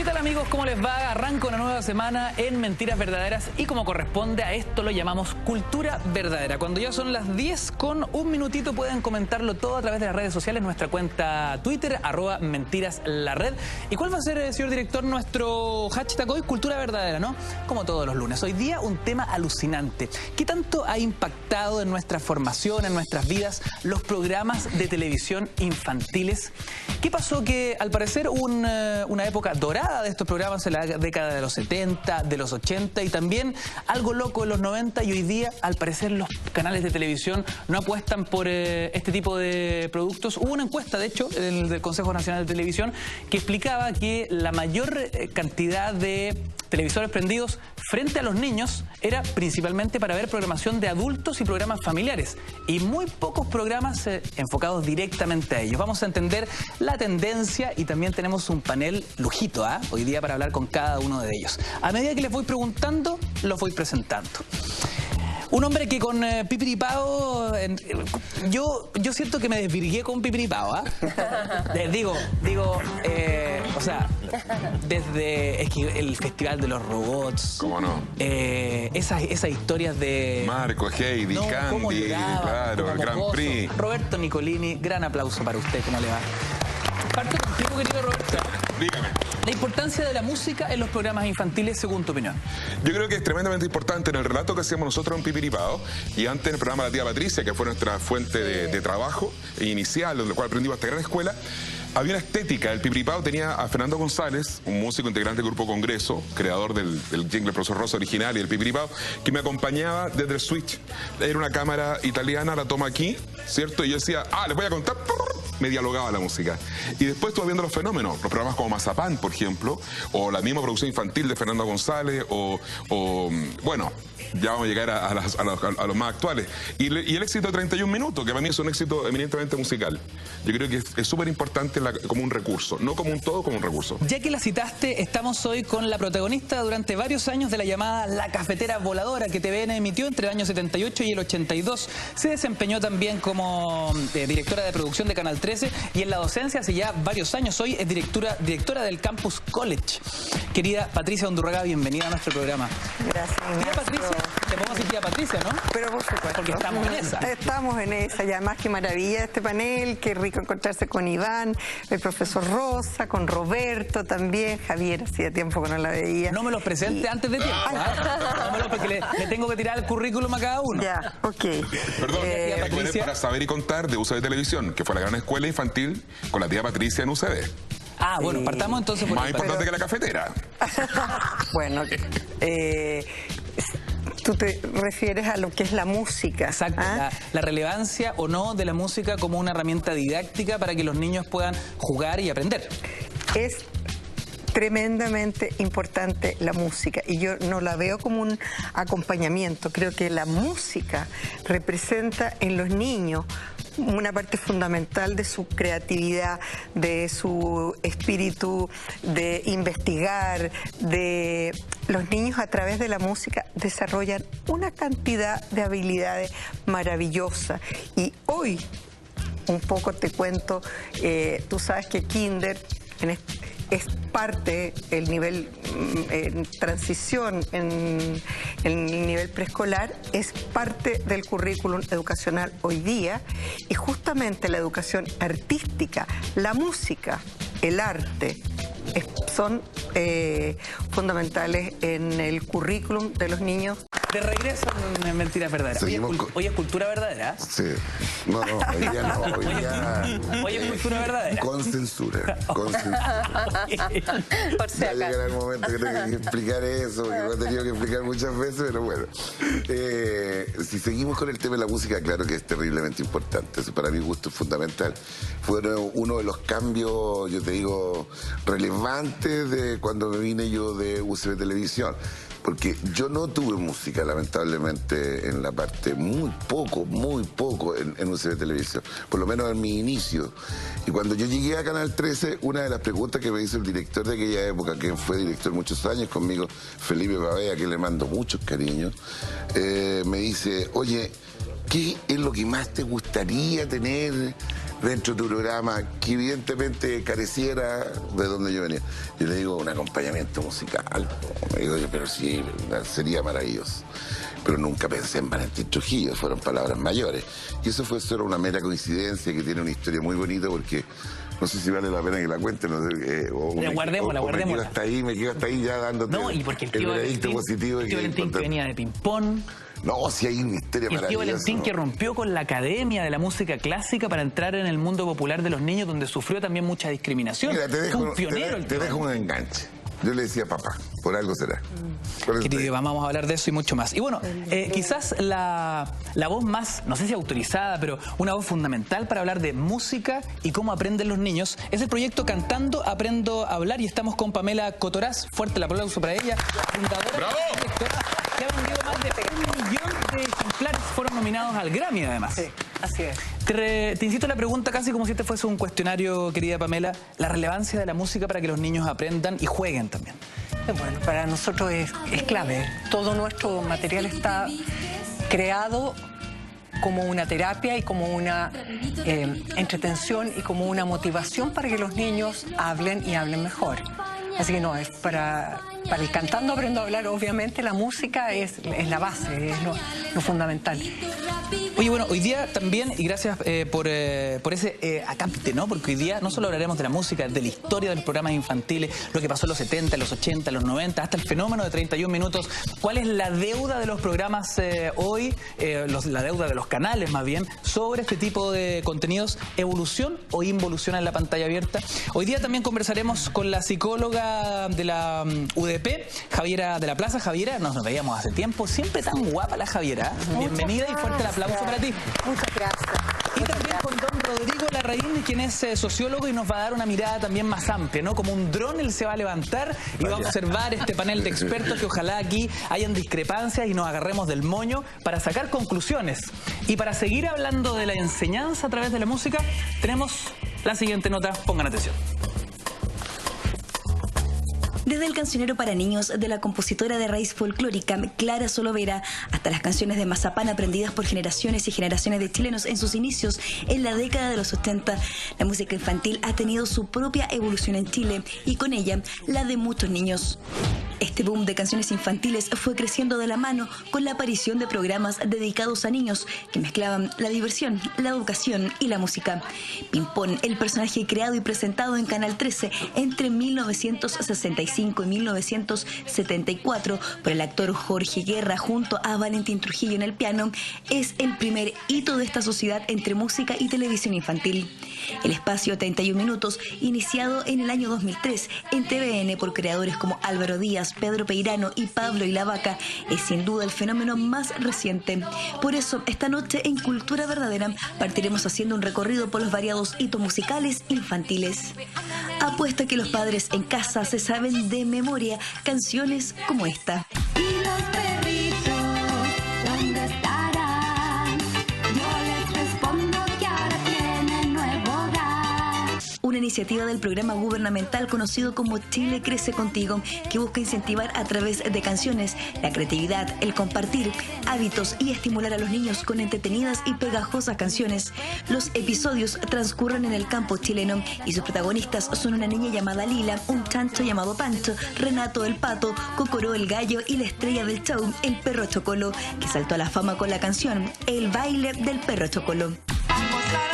tal, amigos? ¿Cómo les va? Arranca una nueva semana en Mentiras Verdaderas y como corresponde a esto lo llamamos Cultura Verdadera. Cuando ya son las 10 con un minutito pueden comentarlo todo a través de las redes sociales, nuestra cuenta Twitter, @mentiras_la_red. ¿Y cuál va a ser, señor director, nuestro hashtag hoy? Cultura Verdadera, ¿no? Como todos los lunes. Hoy día un tema alucinante. ¿Qué tanto ha impactado en nuestra formación, en nuestras vidas, los programas de televisión infantiles? ¿Qué pasó? Que al parecer hubo una época dorada de estos programas en la década de los 70, de los 80 y también algo loco en los 90, y hoy día al parecer los canales de televisión no apuestan por este tipo de productos. Hubo una encuesta, de hecho, del Consejo Nacional de Televisión que explicaba que la mayor cantidad de televisores prendidos frente a los niños era principalmente para ver programación de adultos y programas familiares y muy pocos programas enfocados directamente a ellos. Vamos a entender la tendencia y también tenemos un panel lujito hoy día para hablar con cada uno de ellos. A medida que les voy preguntando, los voy presentando. Un hombre que con Pipiripao, yo siento que me desvirgué con Pipiripao, o sea, desde el Festival de los Robots. ¿Cómo no? Esas historias de... Marco, Heidi, no, Candy, claro, el Grand Prix. Roberto Nicolini, gran aplauso para usted, ¿cómo le va? Parto contigo, querido Roberto. Dígame. La importancia de la música en los programas infantiles, según tu opinión. Yo creo que es tremendamente importante en el relato que hacíamos nosotros en Pipiripao y antes en el programa La Tía Patricia, que fue nuestra fuente de trabajo inicial, donde cual aprendimos esta gran escuela. Había una estética. El Pipiripao tenía a Fernando González, un músico integrante del Grupo Congreso, creador del jingle Profesor Rosa original y el Pipiripao, que me acompañaba desde el switch. Era una cámara italiana, la toma aquí, ¿cierto? Y yo decía, les voy a contar, me dialogaba la música. Y después estuve viendo los fenómenos, los programas como Mazapán, por ejemplo, o la misma producción infantil de Fernando González, bueno, ya vamos a llegar a los más actuales. Y el éxito de 31 minutos, que para mí es un éxito eminentemente musical. Yo creo que es súper importante como un recurso, no como un todo, como un recurso. Ya que la citaste, estamos hoy con la protagonista durante varios años de la llamada La Cafetera Voladora, que TVN emitió entre el año 78 y el 82. Se desempeñó también como directora de producción de Canal 13 y en la docencia hace ya varios años. Hoy es directora del Campus College. Querida Patricia Undurraga, bienvenida a nuestro programa. Gracias, Tía Patricia, te podemos decir tía Patricia, ¿no? Pero por supuesto. Porque estamos en esa. Estamos en esa. Y además qué maravilla este panel, qué rico encontrarse con Iván, el profesor Rosa, con Roberto también, Javier, hacía tiempo que no la veía. No me los presente antes de tiempo, porque le tengo que tirar el currículum a cada uno. Ya, ok. Perdón, para saber y contar de UCB Televisión, que fue la gran escuela infantil con la tía Patricia en UCB. Bueno, partamos entonces por más importante que la cafetera. Bueno, tú te refieres a lo que es la música. Exacto, la relevancia o no de la música como una herramienta didáctica para que los niños puedan jugar y aprender. Es tremendamente importante la música y yo no la veo como un acompañamiento. Creo que la música representa en los niños una parte fundamental de su creatividad, de su espíritu de investigar, de los niños a través de la música desarrollan una cantidad de habilidades maravillosas. Y hoy, un poco te cuento, tú sabes que Kinder es parte, el nivel en transición, en el nivel preescolar, es parte del currículum educacional hoy día, y justamente la educación artística, la música, el arte, son fundamentales en el currículum de los niños. De regreso en Mentiras Verdaderas. Hoy es Cultura Verdadera. Sí. No, hoy día no. Hoy es Cultura Verdadera. Con censura. Con censura. Ya llegará el momento que tengo que explicar eso, que lo he tenido que explicar muchas veces, pero bueno. Si seguimos con el tema de la música, claro que es terriblemente importante. Eso para mi gusto es fundamental. Fue uno de los cambios, yo te digo, relevantes de cuando me vine yo de UCB Televisión. Porque yo no tuve música, lamentablemente, en la parte, muy poco en UCB Televisión, por lo menos en mi inicio. Y cuando yo llegué a Canal 13, una de las preguntas que me hizo el director de aquella época, que fue director muchos años conmigo, Felipe Pavea, que le mando muchos cariños, me dice, oye, ¿qué es lo que más te gustaría tener dentro de tu programa que evidentemente careciera de donde yo venía. Yo le digo un acompañamiento musical. Me digo, pero sí, sería maravilloso. Pero nunca pensé en Valentín Trujillo, fueron palabras mayores. Y eso fue solo una mera coincidencia que tiene una historia muy bonita porque no sé si vale la pena que la cuente. No sé, guardémosla. Me quedo hasta ahí ya dándote y porque el tío veredicto positivo. El tío Valentín que venía de ping-pong. No, si hay un misterio maravilloso. El tío Valentín que rompió con la Academia de la Música Clásica para entrar en el mundo popular de los niños, donde sufrió también mucha discriminación. Mira, te dejo, un pionero. Te dejo un enganche. Yo le decía papá, por algo será. Querido, vamos a hablar de eso y mucho más. Y bueno, quizás la voz más, no sé si autorizada, pero una voz fundamental para hablar de música y cómo aprenden los niños es el proyecto Cantando Aprendo a Hablar, y estamos con Pamela Cotoraz. Fuerte el aplauso para ella, fundadora y directora, que ha vendido más de 1 millón de ejemplares. Fueron nominados al Grammy, además. Sí, así es. Te insisto la pregunta casi como si este fuese un cuestionario, querida Pamela, la relevancia de la música para que los niños aprendan y jueguen también. Bueno, para nosotros es clave. Todo nuestro material está creado como una terapia y como una entretención y como una motivación para que los niños hablen y hablen mejor. Así que no, es para el Cantando Aprendo a Hablar, obviamente la música es la base, es lo fundamental. Oye, bueno, hoy día también, y gracias por ese acápite, ¿no? Porque hoy día no solo hablaremos de la música, de la historia de los programas infantiles, lo que pasó en los 70, en los 80, en los 90, hasta el fenómeno de 31 minutos. ¿Cuál es la deuda de los programas hoy, la deuda de los canales más bien, sobre este tipo de contenidos? ¿Evolución o involución en la pantalla abierta? Hoy día también conversaremos con la psicóloga de la UDP, Javiera de la Plaza. Javiera, nos veíamos hace tiempo, siempre tan guapa la Javiera. Bienvenida y fuerte el aplauso para ti. Muchas gracias. Y también con don Rodrigo Larraín, quien es sociólogo y nos va a dar una mirada también más amplia, ¿no? Como un dron, él se va a levantar y va a observar este panel de expertos, que ojalá aquí hayan discrepancias y nos agarremos del moño para sacar conclusiones. Y para seguir hablando de la enseñanza a través de la música, tenemos la siguiente nota, pongan atención. Desde el cancionero para niños de la compositora de raíz folclórica Clara Solovera hasta las canciones de Mazapán aprendidas por generaciones y generaciones de chilenos en sus inicios en la década de los 80, la música infantil ha tenido su propia evolución en Chile y con ella la de muchos niños. Este boom de canciones infantiles fue creciendo de la mano con la aparición de programas dedicados a niños que mezclaban la diversión, la educación y la música. Pimpón, el personaje creado y presentado en Canal 13 entre 1965 y 1974 por el actor Jorge Guerra junto a Valentín Trujillo en el piano, es el primer hito de esta sociedad entre música y televisión infantil. El espacio 31 minutos, iniciado en el año 2003 en TVN por creadores como Álvaro Díaz, Pedro Peirano y Pablo y la Vaca, es sin duda el fenómeno más reciente. Por eso, esta noche en Cultura Verdadera partiremos haciendo un recorrido por los variados hitos musicales infantiles. Apuesto a que los padres en casa se saben de memoria canciones como esta. Y los perritos, ¿dónde estarán? Yo les respondo que ahora tienen nuevo hogar. Una iniciativa del programa gubernamental conocido como Chile Crece Contigo, que busca incentivar a través de canciones la creatividad, el compartir hábitos y estimular a los niños con entretenidas y pegajosas canciones. Los episodios transcurren en el campo chileno y sus protagonistas son una niña llamada Lila, un chancho llamado Pancho, Renato el pato, Cocoró el gallo y la estrella del show, el perro Chocolo, que saltó a la fama con la canción El baile del perro Chocolo. A gozar,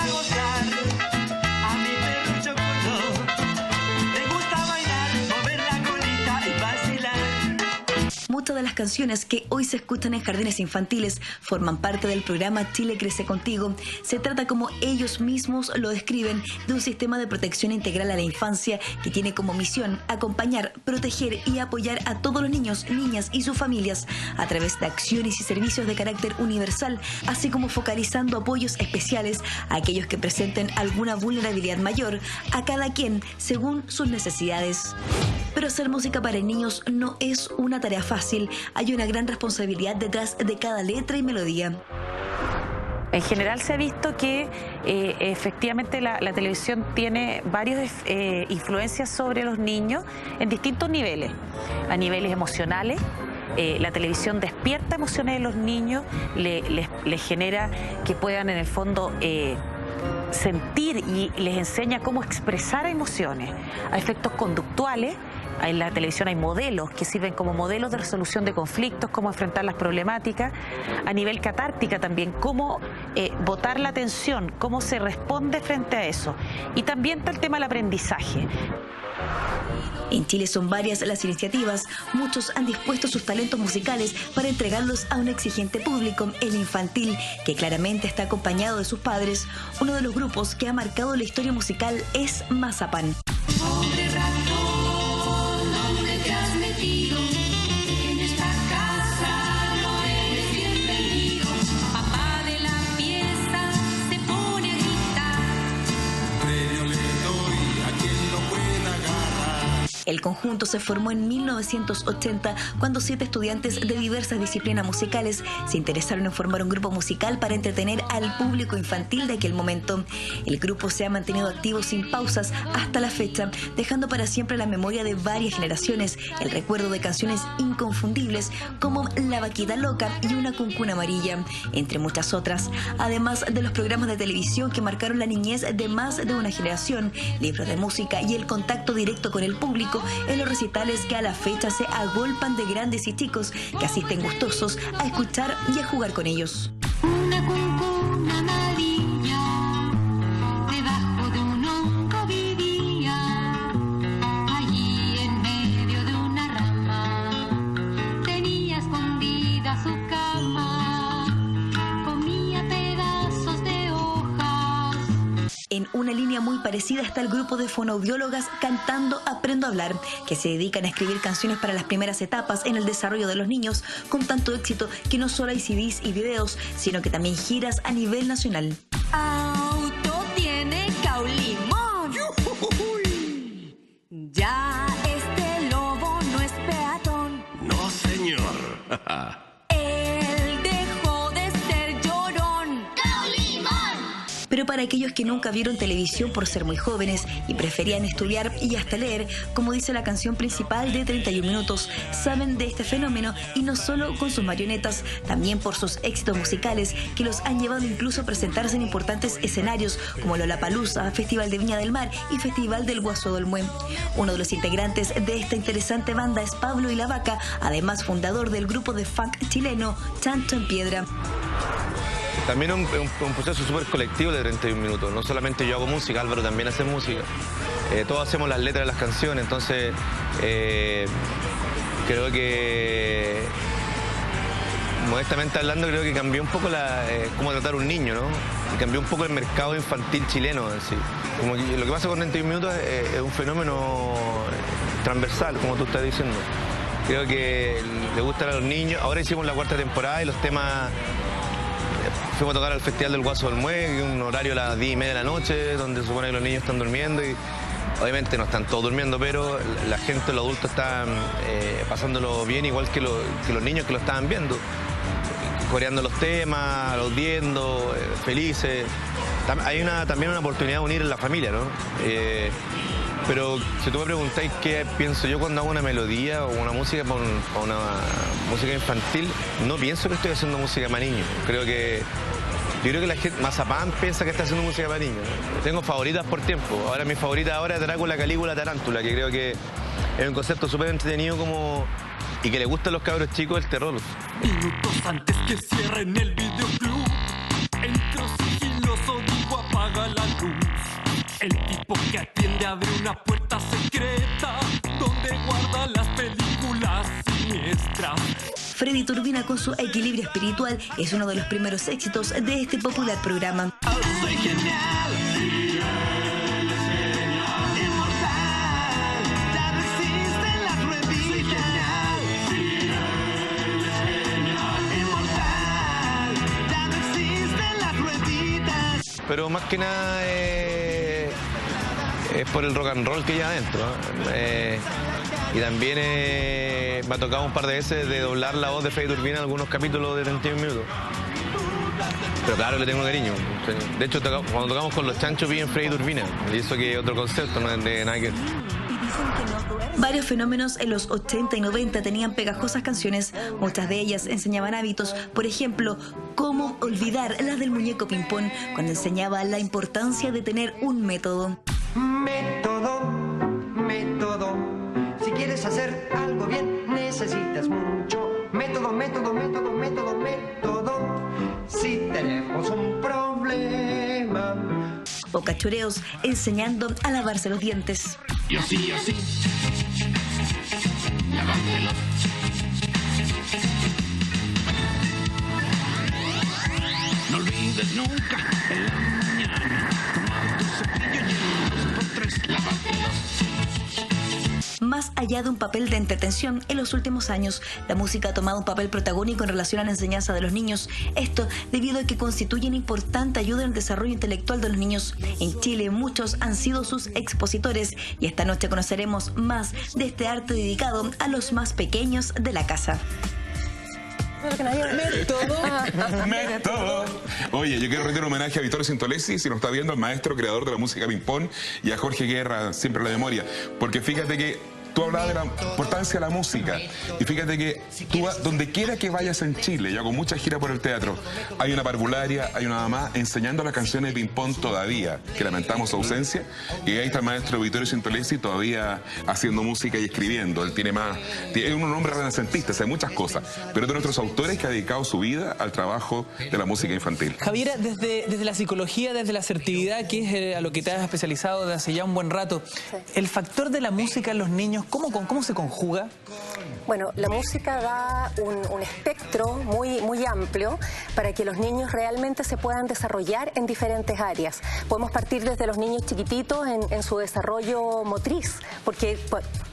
a mi perro Chocolo, le gusta bailar, mover la colita y vacilar. Muchas de las canciones que hoy se escuchan en jardines infantiles forman parte del programa Chile Crece Contigo. Se trata, como ellos mismos lo describen, de un sistema de protección integral a la infancia que tiene como misión acompañar, proteger y apoyar a todos los niños, niñas y sus familias a través de acciones y servicios de carácter universal, así como focalizando apoyos especiales a aquellos que presenten alguna vulnerabilidad mayor, a cada quien según sus necesidades. Pero hacer música para niños no es una tarea fácil. Hay una gran responsabilidad detrás de cada letra y melodía. En general se ha visto que efectivamente la televisión tiene varias influencias sobre los niños en distintos niveles. A niveles emocionales, la televisión despierta emociones de los niños, les genera que puedan en el fondo sentir y les enseña cómo expresar emociones, a efectos conductuales. En la televisión hay modelos que sirven como modelos de resolución de conflictos, cómo enfrentar las problemáticas. A nivel catártica también, cómo botar la tensión, cómo se responde frente a eso. Y también está el tema del aprendizaje. En Chile son varias las iniciativas. Muchos han dispuesto sus talentos musicales para entregarlos a un exigente público, el infantil, que claramente está acompañado de sus padres. Uno de los grupos que ha marcado la historia musical es Mazapán. Pobre ratón, ¿dónde te has metido? En esta casa no eres bienvenido. Papá de la fiesta se pone a gritar. Premio le doy a quien lo pueda agarrar. El conjunto se formó en 1980 cuando 7 estudiantes de diversas disciplinas musicales se interesaron en formar un grupo musical para entretener al público infantil de aquel momento. El grupo se ha mantenido activo sin pausas hasta la fecha, dejando para siempre en la memoria de varias generaciones el recuerdo de canciones inconfundibles como La Vaquita Loca y Una Cuncuna Amarilla, entre muchas otras, además de los programas de televisión que marcaron la niñez de más de una generación, libros de música y el contacto directo con el público en los recitales que a la fecha se agolpan de grandes y chicos que asisten gustosos a escuchar y a jugar con ellos. Una cuncuna amarilla, debajo de un hongo vivía. Allí en medio de una rama, tenía escondida su cama. Comía pedazos de hojas. En una línea muy parecida está el grupo de fonoaudiólogas Cantando Aprendo a Hablar, que se dedican a escribir canciones para las primeras etapas en el desarrollo de los niños, con tanto éxito que no solo hay CDs y videos, sino que también giras a nivel nacional. Auto tiene caulimón. Ya este lobo no es peatón. No, señor. Él dejó de ser llorón. ¡Caulimón! Pero para aquellos que nunca vieron televisión por ser muy jóvenes y preferían estudiar y hasta leer, como dice la canción principal de 31 minutos, saben de este fenómeno, y no solo con sus marionetas, también por sus éxitos musicales que los han llevado incluso a presentarse en importantes escenarios como Lollapalooza, Festival de Viña del Mar y Festival del Guaso Dolmué. Uno de los integrantes de esta interesante banda es Pablo y la Vaca, además fundador del grupo de funk chileno Chancho en Piedra. También un proceso súper colectivo de 31 minutos. No solamente yo hago música, Álvaro también hace música. Todos hacemos las letras de las canciones, entonces creo que, modestamente hablando, creo que cambió un poco cómo tratar a un niño, ¿no? Y cambió un poco el mercado infantil chileno en sí. Como que lo que pasa con 31 minutos es un fenómeno transversal, como tú estás diciendo. Creo que le gustan a los niños. Ahora hicimos la 4ª temporada y los temas... Fuimos a tocar al Festival del Guaso del Mue, que es un horario a las 10:30 de la noche, donde se supone que los niños están durmiendo y obviamente no están todos durmiendo, pero la gente, los adultos están pasándolo bien, igual que los niños que lo estaban viendo, coreando los temas, aplaudiendo, felices. Hay también una oportunidad de unir en la familia, ¿no? Pero si tú me preguntáis qué pienso yo cuando hago una melodía o una música para una música infantil, no pienso que estoy haciendo música para niños. Yo creo que la gente, Mazapán piensa que está haciendo música para niños. Tengo favoritas por tiempo. Ahora mi favorita ahora es Drácula, Calígula, Tarántula, que creo que es un concepto súper entretenido y que le gusta a los cabros chicos el terror. Minutos antes que cierren el videoclub, entro sigiloso, digo apaga la luz. El tipo que atiende abre una puerta secreta donde guarda las películas siniestras. Freddy Turbina, con su equilibrio espiritual, es uno de los primeros éxitos de este popular programa. Soy genial, inmortal, ya no existen las rueditas. Inmortal, ya no existen las rueditas. Pero más que nada es por el rock and roll que hay adentro, ¿no? Y también me ha tocado un par de veces de doblar la voz de Freddy Turbina en algunos capítulos de 31 minutos. Pero claro, le tengo cariño. De hecho, cuando tocamos con los Chanchos vi en Freddy Turbina. Y eso que es otro concepto, no es de nada que... Varios fenómenos en los 80 y 90 tenían pegajosas canciones. Muchas de ellas enseñaban hábitos. Por ejemplo, cómo olvidar la del muñeco ping-pong, cuando enseñaba la importancia de tener un método. Método, método. Si quieres hacer algo bien, necesitas mucho método, método, método, método, método. Si tenemos un problema. O cachureos enseñando a lavarse los dientes. Y así, así. Lavártelo. No olvides nunca en la mañana tomar tu cepillo y en 2x3 lavártelo. Más allá de un papel de entretención, en los últimos años la música ha tomado un papel protagónico en relación a la enseñanza de los niños. Esto debido a que constituye una importante ayuda en el desarrollo intelectual de los niños. En Chile muchos han sido sus expositores y esta noche conoceremos más de este arte dedicado a los más pequeños de la casa. Método. Oye, yo quiero rendir un homenaje a Vittorio Sintolesi, si nos está viendo, el maestro creador de la música ping-pong, y a Jorge Guerra, siempre a la memoria, porque fíjate que tú hablabas de la importancia de la música, y fíjate que tú, donde quiera que vayas en Chile, yo hago mucha gira por el teatro, hay una parvularia, hay una mamá enseñando las canciones de ping-pong todavía, que lamentamos su ausencia, y ahí está el maestro Vittorio Sintolesi todavía haciendo música y escribiendo. Él es un hombre renacentista, hace muchas cosas, pero es de nuestros autores que ha dedicado su vida al trabajo de la música infantil. Javiera, desde la psicología, desde la asertividad, que es a lo que te has especializado desde hace ya un buen rato, el factor de la música en los niños, ¿cómo se conjuga? Bueno, la música da un espectro muy amplio para que los niños realmente se puedan desarrollar en diferentes áreas. Podemos partir desde los niños chiquititos en su desarrollo motriz, porque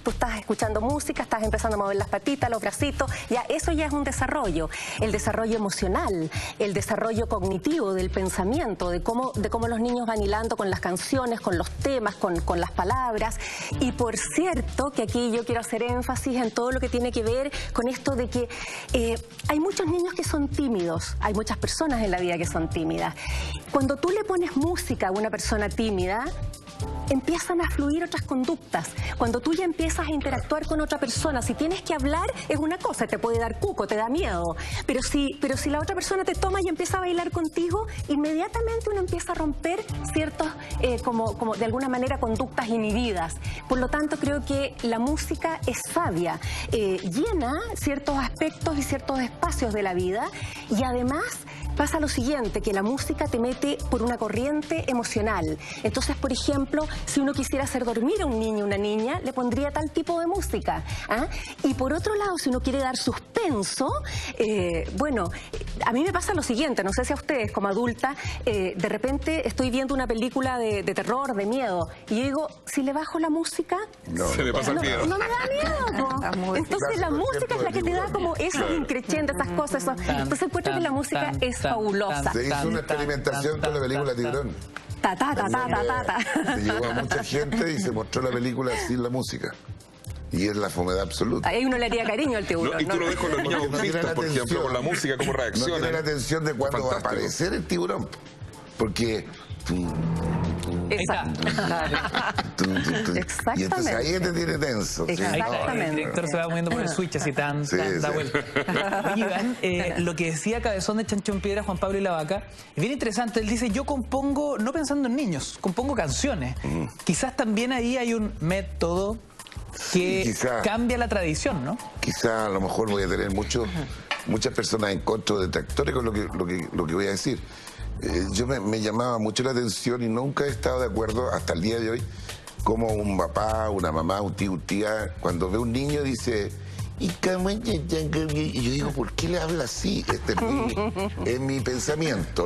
tú estás escuchando música, estás empezando a mover las patitas, los bracitos, eso ya es un desarrollo. El desarrollo emocional, el desarrollo cognitivo del pensamiento, de cómo los niños van hilando con las canciones, con los temas, con las palabras. Y por cierto, que aquí yo quiero hacer énfasis en todo lo que tiene que ver con esto de que hay muchos niños que son tímidos, hay muchas personas en la vida que son tímidas. Cuando tú le pones música a una persona tímida, empiezan a fluir otras conductas. Cuando tú ya empiezas a interactuar con otra persona, si tienes que hablar es una cosa, te puede dar cuco, te da miedo, pero si la otra persona te toma y empieza a bailar contigo, inmediatamente uno empieza a romper ciertos, como de alguna manera, conductas inhibidas. Por lo tanto, creo que la música es sabia, llena ciertos aspectos y ciertos espacios de la vida, y además pasa lo siguiente, que la música te mete por una corriente emocional. Entonces, por ejemplo, si uno quisiera hacer dormir a un niño o una niña, le pondría tal tipo de música. Y por otro lado, si uno quiere dar suspenso, bueno, a mí me pasa lo siguiente, no sé si a ustedes como adulta, de repente estoy viendo una película de terror, de miedo, y yo digo, si le bajo la música, se me pasa el miedo. No me da miedo. Entonces la música es la que te da como esos increchentes, esas cosas. Entonces encuentro que la música es fabulosa. Se hizo una experimentación con la película Tiburón. Se llevó a mucha gente y se mostró la película sin la música. Y es la fomedad absoluta. Ahí uno le haría cariño al tiburón. Y tú lo ves con los niños autistas, por ejemplo, con la música, cómo reacciona. No tiene la atención de cuándo va a aparecer el tiburón. Porque... Exacto. Y entonces ahí te tiene tenso. Exactamente. El director se va moviendo por el switch así da vuelta. Oye, Iván, lo que decía Cabezón de Chancho en Piedra, Juan Pablo y la Vaca, es bien interesante. Él dice, yo compongo no pensando en niños, compongo canciones. Quizás también ahí hay un método que cambia la tradición, ¿no? Quizá a lo mejor voy a tener muchas personas en contra, detractores con lo que voy a decir. Yo me llamaba mucho la atención y nunca he estado de acuerdo hasta el día de hoy como un papá, una mamá, un tío, tía, cuando ve un niño dice... Y yo digo, ¿por qué le habla así? Este es mi pensamiento.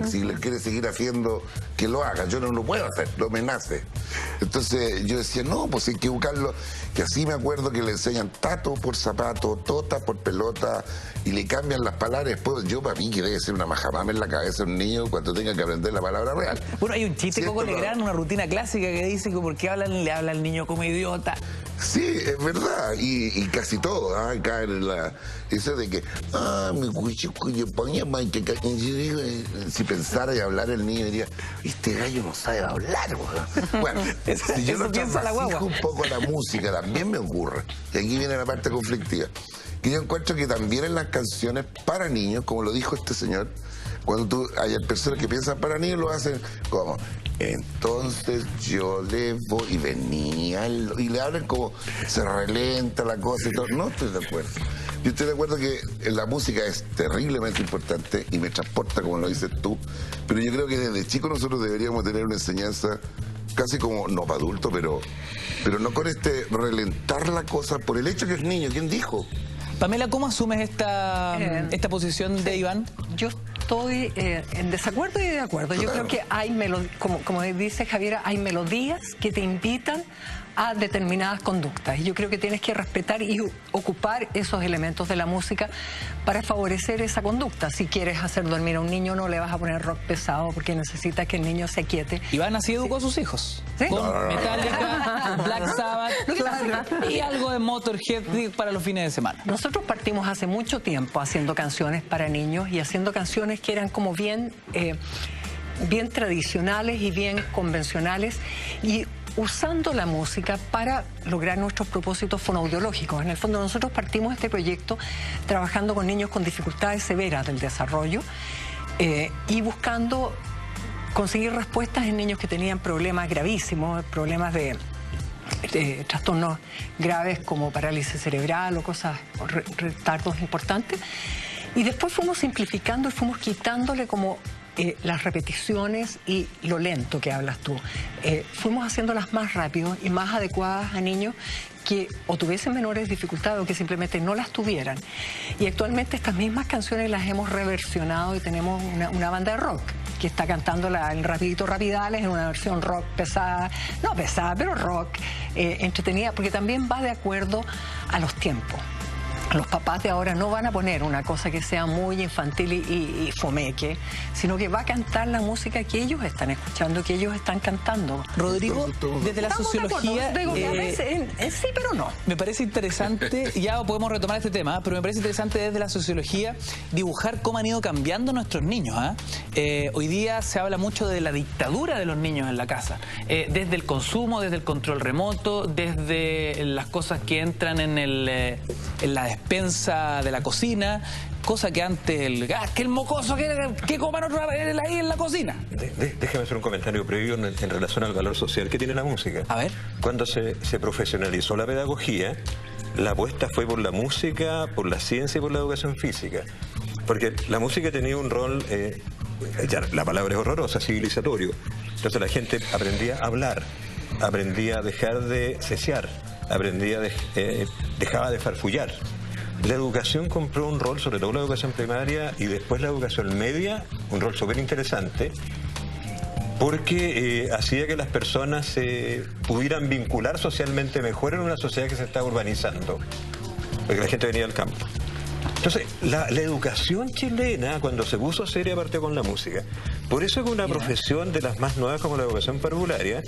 Si le quiere seguir haciendo, que lo haga. Yo no lo puedo hacer, no me nace. Entonces yo decía, no, pues hay que educarlo. Que así me acuerdo que le enseñan tato por zapato, tota por pelota, y le cambian las palabras. Después, yo para mí que debe ser una majamama en la cabeza un niño cuando tenga que aprender la palabra real. Bueno, hay un chiste, Coco Legrand, una rutina clásica que dice que ¿por qué le habla al niño como idiota? Sí, es verdad, y casi todo, caen en eso de que, si pensara y hablar el niño diría, este gallo no sabe hablar, weón. Bueno, si yo lo trabajo un poco la música, también me ocurre, y aquí viene la parte conflictiva, que yo encuentro que también en las canciones para niños, como lo dijo este señor, cuando hay personas que piensan para niños, lo hacen como, entonces yo le voy y venía, y le hablan como, se relenta la cosa y todo. No estoy de acuerdo. Yo estoy de acuerdo que la música es terriblemente importante y me transporta, como lo dices tú, pero yo creo que desde chicos nosotros deberíamos tener una enseñanza casi como, no para adultos, pero no con relentar la cosa por el hecho que es niño. ¿Quién dijo? Pamela, ¿cómo asumes esta posición de Iván? Yo estoy en desacuerdo y de acuerdo. Yo creo que hay como dice Javiera, hay melodías que te invitan a determinadas conductas. Y yo creo que tienes que respetar y ocupar esos elementos de la música para favorecer esa conducta. Si quieres hacer dormir a un niño, no le vas a poner rock pesado porque necesitas que el niño se aquiete. Iván así educó a sus hijos. ¿Sí? Con Metallica, Black Sabbath y algo de Motorhead para los fines de semana. Nosotros partimos hace mucho tiempo haciendo canciones para niños y haciendo canciones que eran como bien tradicionales y bien convencionales, y usando la música para lograr nuestros propósitos fonoaudiológicos. En el fondo nosotros partimos este proyecto trabajando con niños con dificultades severas del desarrollo y buscando conseguir respuestas en niños que tenían problemas gravísimos, problemas de trastornos graves como parálisis cerebral o cosas, retardos importantes. Y después fuimos simplificando y fuimos quitándole como las repeticiones y lo lento que hablas tú. Fuimos haciéndolas más rápido y más adecuadas a niños que o tuviesen menores dificultades o que simplemente no las tuvieran. Y actualmente estas mismas canciones las hemos reversionado y tenemos una banda de rock que está cantándola en Rapidito Rapidales, en una versión rock pesada, no pesada, pero rock, entretenida, porque también va de acuerdo a los tiempos. Los papás de ahora no van a poner una cosa que sea muy infantil y fomeque, sino que va a cantar la música que ellos están escuchando, que ellos están cantando. Rodrigo, desde la sociología... sí, pero no. Me parece interesante, ya podemos retomar este tema, pero me parece interesante desde la sociología dibujar cómo han ido cambiando nuestros niños. Hoy día se habla mucho de la dictadura de los niños en la casa, desde el consumo, desde el control remoto, desde las cosas que entran en la despensa de la cocina, cosa que antes que el mocoso que coman ahí en la cocina. Déjame hacer un comentario previo en relación al valor social que tiene la música. A ver. Cuando se profesionalizó la pedagogía, la apuesta fue por la música, por la ciencia y por la educación física. Porque la música tenía un rol, ya la palabra es horrorosa, civilizatorio. Entonces la gente aprendía a hablar, aprendía a dejar de cesear, dejaba de farfullar. La educación compró un rol, sobre todo la educación primaria y después la educación media, un rol súper interesante, porque hacía que las personas se pudieran vincular socialmente mejor en una sociedad que se está urbanizando, porque la gente venía del campo. Entonces, la educación chilena, cuando se puso seria, partió con la música. Por eso es que una profesión de las más nuevas como la educación parvularia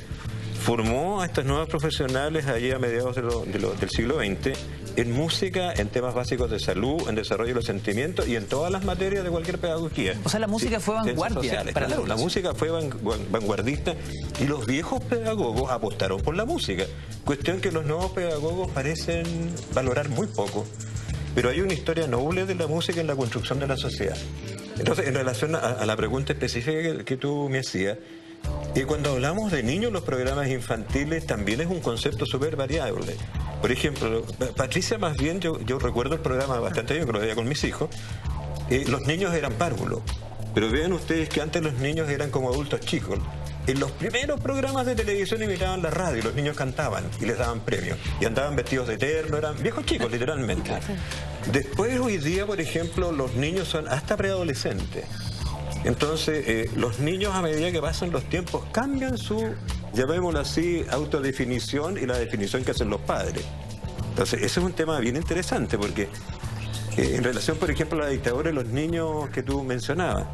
formó a estos nuevos profesionales allí a mediados del siglo XX en música, en temas básicos de salud, en desarrollo de los sentimientos y en todas las materias de cualquier pedagogía. O sea, la música fue vanguardia. Claro, la música fue vanguardista y los viejos pedagogos apostaron por la música. Cuestión que los nuevos pedagogos parecen valorar muy poco. Pero hay una historia noble de la música en la construcción de la sociedad. Entonces, en relación a la pregunta específica que tú me hacías, y cuando hablamos de niños, los programas infantiles también es un concepto súper variable. Por ejemplo, Patricia, más bien, yo recuerdo el programa bastante bien, que lo veía con mis hijos. Los niños eran párvulos, pero vean ustedes que antes los niños eran como adultos chicos. En los primeros programas de televisión imitaban la radio, los niños cantaban y les daban premios. Y andaban vestidos de terno, eran viejos chicos, literalmente. Después, hoy día, por ejemplo, los niños son hasta preadolescentes. Entonces, los niños, a medida que pasan los tiempos, cambian su, llamémoslo así, autodefinición y la definición que hacen los padres. Entonces, ese es un tema bien interesante porque en relación, por ejemplo, a la dictadura de los niños que tú mencionabas,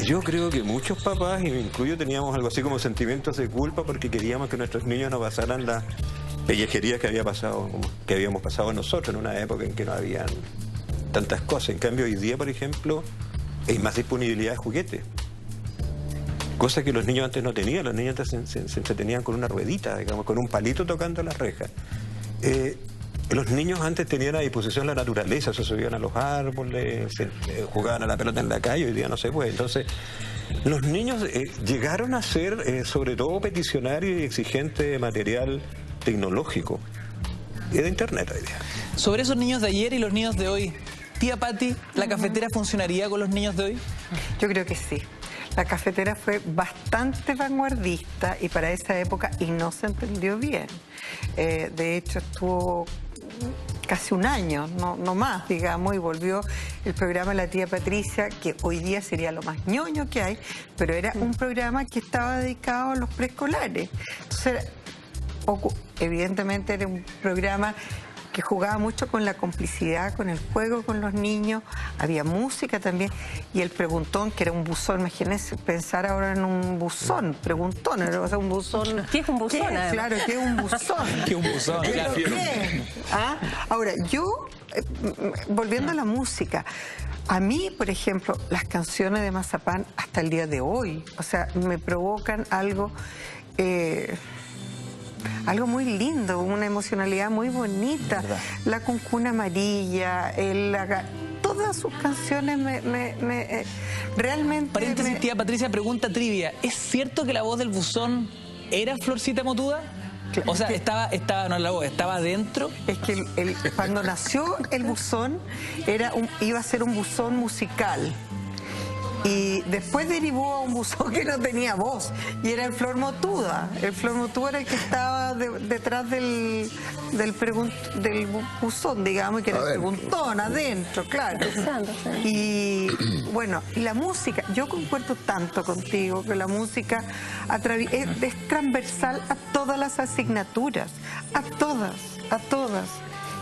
yo creo que muchos papás, y me incluyo, teníamos algo así como sentimientos de culpa porque queríamos que nuestros niños no pasaran pellejería que habíamos pasado nosotros en una época en que no habían tantas cosas. En cambio, hoy día, por ejemplo, hay más disponibilidad de juguetes. Cosa que los niños antes no tenían. Los niños antes se entretenían con una ruedita, digamos, con un palito tocando las rejas. Los niños antes tenían a disposición la naturaleza, se subían a los árboles, jugaban a la pelota en la calle, hoy día no se puede. Entonces, los niños llegaron a ser, sobre todo, peticionarios y exigentes de material tecnológico y de internet hoy día. Sobre esos niños de ayer y los niños de hoy, tía Patti, ¿la cafetera funcionaría con los niños de hoy? Yo creo que sí. La cafetera fue bastante vanguardista y para esa época y no se entendió bien. De hecho, estuvo casi un año, no más, digamos, y volvió el programa La Tía Patricia, que hoy día sería lo más ñoño que hay, pero era un programa que estaba dedicado a los preescolares. Entonces, evidentemente era un programa que jugaba mucho con la complicidad, con el juego con los niños, había música también, y el preguntón, que era un buzón, imagínense pensar ahora en un buzón, preguntón, o sea, un buzón. ¿Qué es un buzón? Claro, ¿qué es un buzón? ¿Qué es un buzón? ¿Pero qué? ¿Ah? Ahora, yo, volviendo a la música, a mí, por ejemplo, las canciones de Mazapán hasta el día de hoy, o sea, me provocan algo muy lindo, una emocionalidad muy bonita. La Cuncuna Amarilla, todas sus canciones realmente... Paréntesis, tía Patricia, pregunta trivia. ¿Es cierto que la voz del buzón era Florcita Motuda? O sea, estaba dentro. Es que cuando nació el buzón, iba a ser un buzón musical. Y después derivó a un buzón que no tenía voz, y era el Flor Motuda. El Flor Motuda era el que estaba detrás del buzón, digamos, y que era el preguntón, adentro, claro. Y bueno, y la música, yo concuerdo tanto contigo, que la música es transversal a todas las asignaturas, a todas.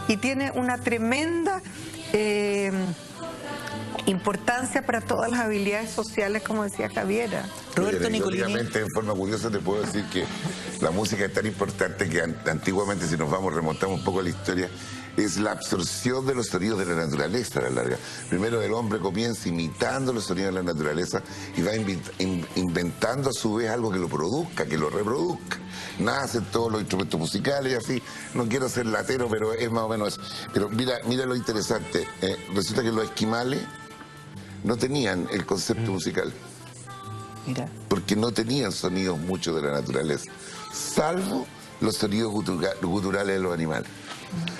Y tiene una tremenda... importancia para todas las habilidades sociales, como decía Javiera. Roberto Nicolini. En forma curiosa te puedo decir que la música es tan importante que antiguamente, si nos remontamos un poco a la historia, es la absorción de los sonidos de la naturaleza a la larga. Primero el hombre comienza imitando los sonidos de la naturaleza y va inventando a su vez algo que lo produzca, que lo reproduzca. Nacen todos los instrumentos musicales y así. No quiero ser latero, pero es más o menos eso. Pero mira lo interesante. Resulta que los esquimales no tenían el concepto musical. Mira. Porque no tenían sonidos muchos de la naturaleza, salvo los sonidos guturales de los animales.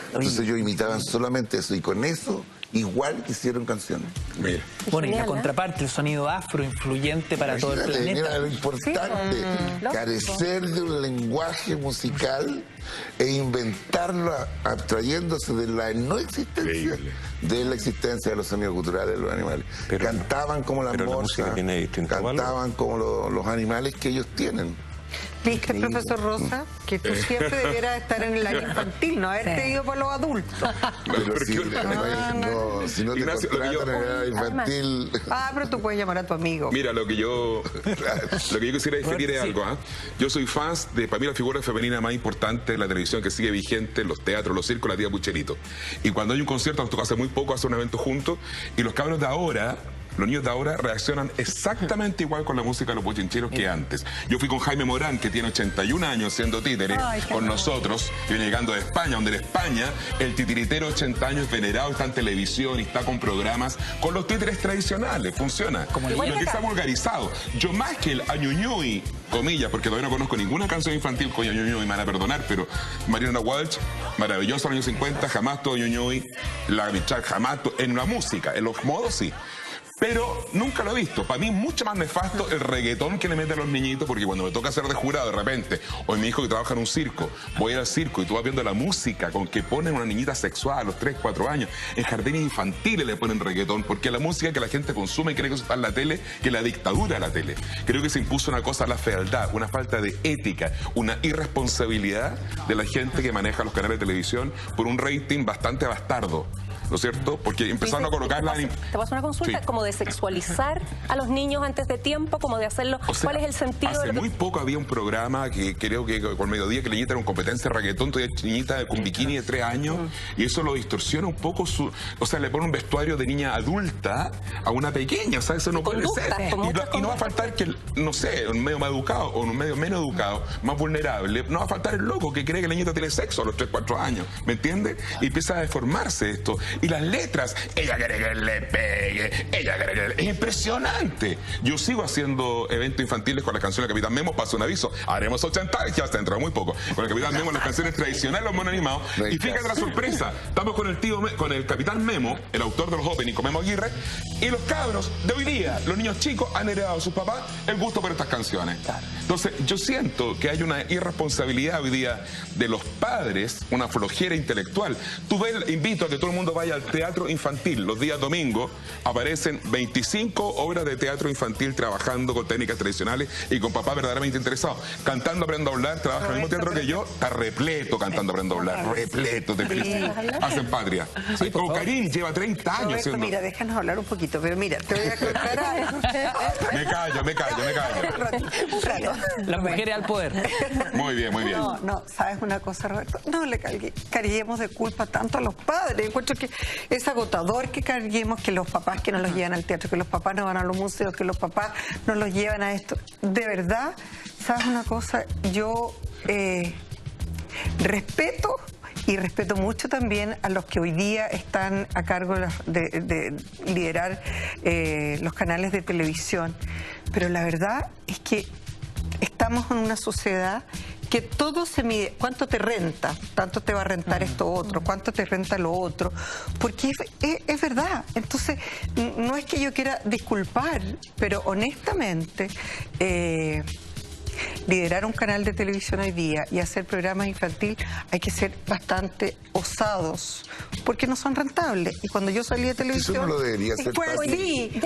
Entonces ellos imitaban solamente eso, y con eso igual hicieron canciones. Mira. Bueno, y la contraparte, el sonido afro influyente para todo el planeta. Mira lo importante, carecer de un lenguaje musical e inventarlo abstrayéndose de la no existencia de la existencia de los sonidos culturales de los animales. Pero cantaban como las morsas, cantaban como los animales que ellos tienen. ¿Viste, profesor Rosa? Que tú siempre debieras estar en el área infantil, no haberte ido por los adultos. Pero si no te contratan en el área infantil... pero tú puedes llamar a tu amigo. Mira, lo que yo quisiera definir es algo. Yo soy fan de, para mí, la figura femenina más importante de la televisión que sigue vigente en los teatros, los circos, la tía Pucherito. Y cuando hay un concierto, nos tocó hace muy poco hacer un evento juntos, y los cabros de ahora... Los niños de ahora reaccionan exactamente igual con la música de los bochincheros que antes. Yo fui con Jaime Morán, que tiene 81 años siendo títere, con nosotros. Y viene llegando de España, donde en España el titiritero 80 años venerado está en televisión y está con programas con los títeres tradicionales. Funciona. Lo que está vulgarizado. Yo más que el añuñuy, comillas, porque todavía no conozco ninguna canción infantil con añuñuy, me van a perdonar, pero Mariana Walsh, maravillosa en los años 50, jamás todo añuñuy, la Michal, jamás en la música, en los modos sí. Pero nunca lo he visto. Para mí es mucho más nefasto el reggaetón que le meten a los niñitos, porque cuando me toca ser de jurado de repente, o mi hijo que trabaja en un circo, voy a ir al circo y tú vas viendo la música con que ponen una niñita sexual a los 3, 4 años. En jardines infantiles le ponen reggaetón, porque la música que la gente consume cree que eso está en la tele, que la dictadura de la tele. Creo que se impuso una cosa, la fealdad, una falta de ética, una irresponsabilidad de la gente que maneja los canales de televisión por un rating bastante bastardo. ¿no es cierto? Porque empezaron a colocar ¿Te vas a una consulta? Sí. Como de sexualizar a los niños antes de tiempo, como de hacerlo. O sea, ¿cuál es el sentido? hace de lo que... muy poco había un programa que creo que por mediodía que la niñita era una competencia de reggaetón, todavía niñita con bikini de 3 años, y eso lo distorsiona un poco o sea, le pone un vestuario de niña adulta a una pequeña, o sea, eso no puede ser. Y no va a faltar que, no sé, un medio más educado o un medio menos educado, más vulnerable, no va a faltar el loco que cree que la niñita tiene sexo a los 3, 4 años, ¿me entiendes? Y empieza a deformarse esto. Y las letras, ella quiere que le pegue, ella quiere que le... Es impresionante. Yo sigo haciendo eventos infantiles con la canción de Capitán Memo, paso un aviso, haremos 80, ya está dentro de muy poco, con el Capitán Memo, las canciones tradicionales, los monos animados, y fíjate la sorpresa, estamos con con el Capitán Memo, el autor de los openings, con Memo Aguirre, y los cabros de hoy día, los niños chicos, han heredado a sus papás el gusto por estas canciones. Entonces, yo siento que hay una irresponsabilidad hoy día de los padres, una flojera intelectual. Tú ves, invito a que todo el mundo vaya al teatro infantil. Los días domingos aparecen 25 obras de teatro infantil trabajando con técnicas tradicionales y con papás verdaderamente interesados. Cantando Aprendo a Hablar, trabaja en el mismo teatro que yo, está repleto Cantando Aprendo a Hablar, repleto de hacen patria. O Karim lleva 30 años Roberto, siendo... mira, déjanos hablar un poquito, pero mira, te voy a contar algo. Me callo. Las mujeres al poder. Muy bien, muy bien. No, ¿sabes una cosa, Roberto? No le carguemos de culpa tanto a los padres. Encuentro que es agotador que carguemos que los papás que no los llevan al teatro, que los papás no van a los museos, que los papás no los llevan a esto. De verdad, ¿sabes una cosa? Yo respeto y respeto mucho también a los que hoy día están a cargo de liderar los canales de televisión. Pero la verdad es que estamos en una sociedad que todo se mide. ¿Cuánto te renta? ¿Tanto te va a rentar esto otro? ¿Cuánto te renta lo otro? Porque es verdad. Entonces, no es que yo quiera disculpar, pero honestamente... liderar un canal de televisión hoy día y hacer programas infantiles hay que ser bastante osados porque no son rentables. Y cuando yo salí de televisión eso no lo debería hacer fue así,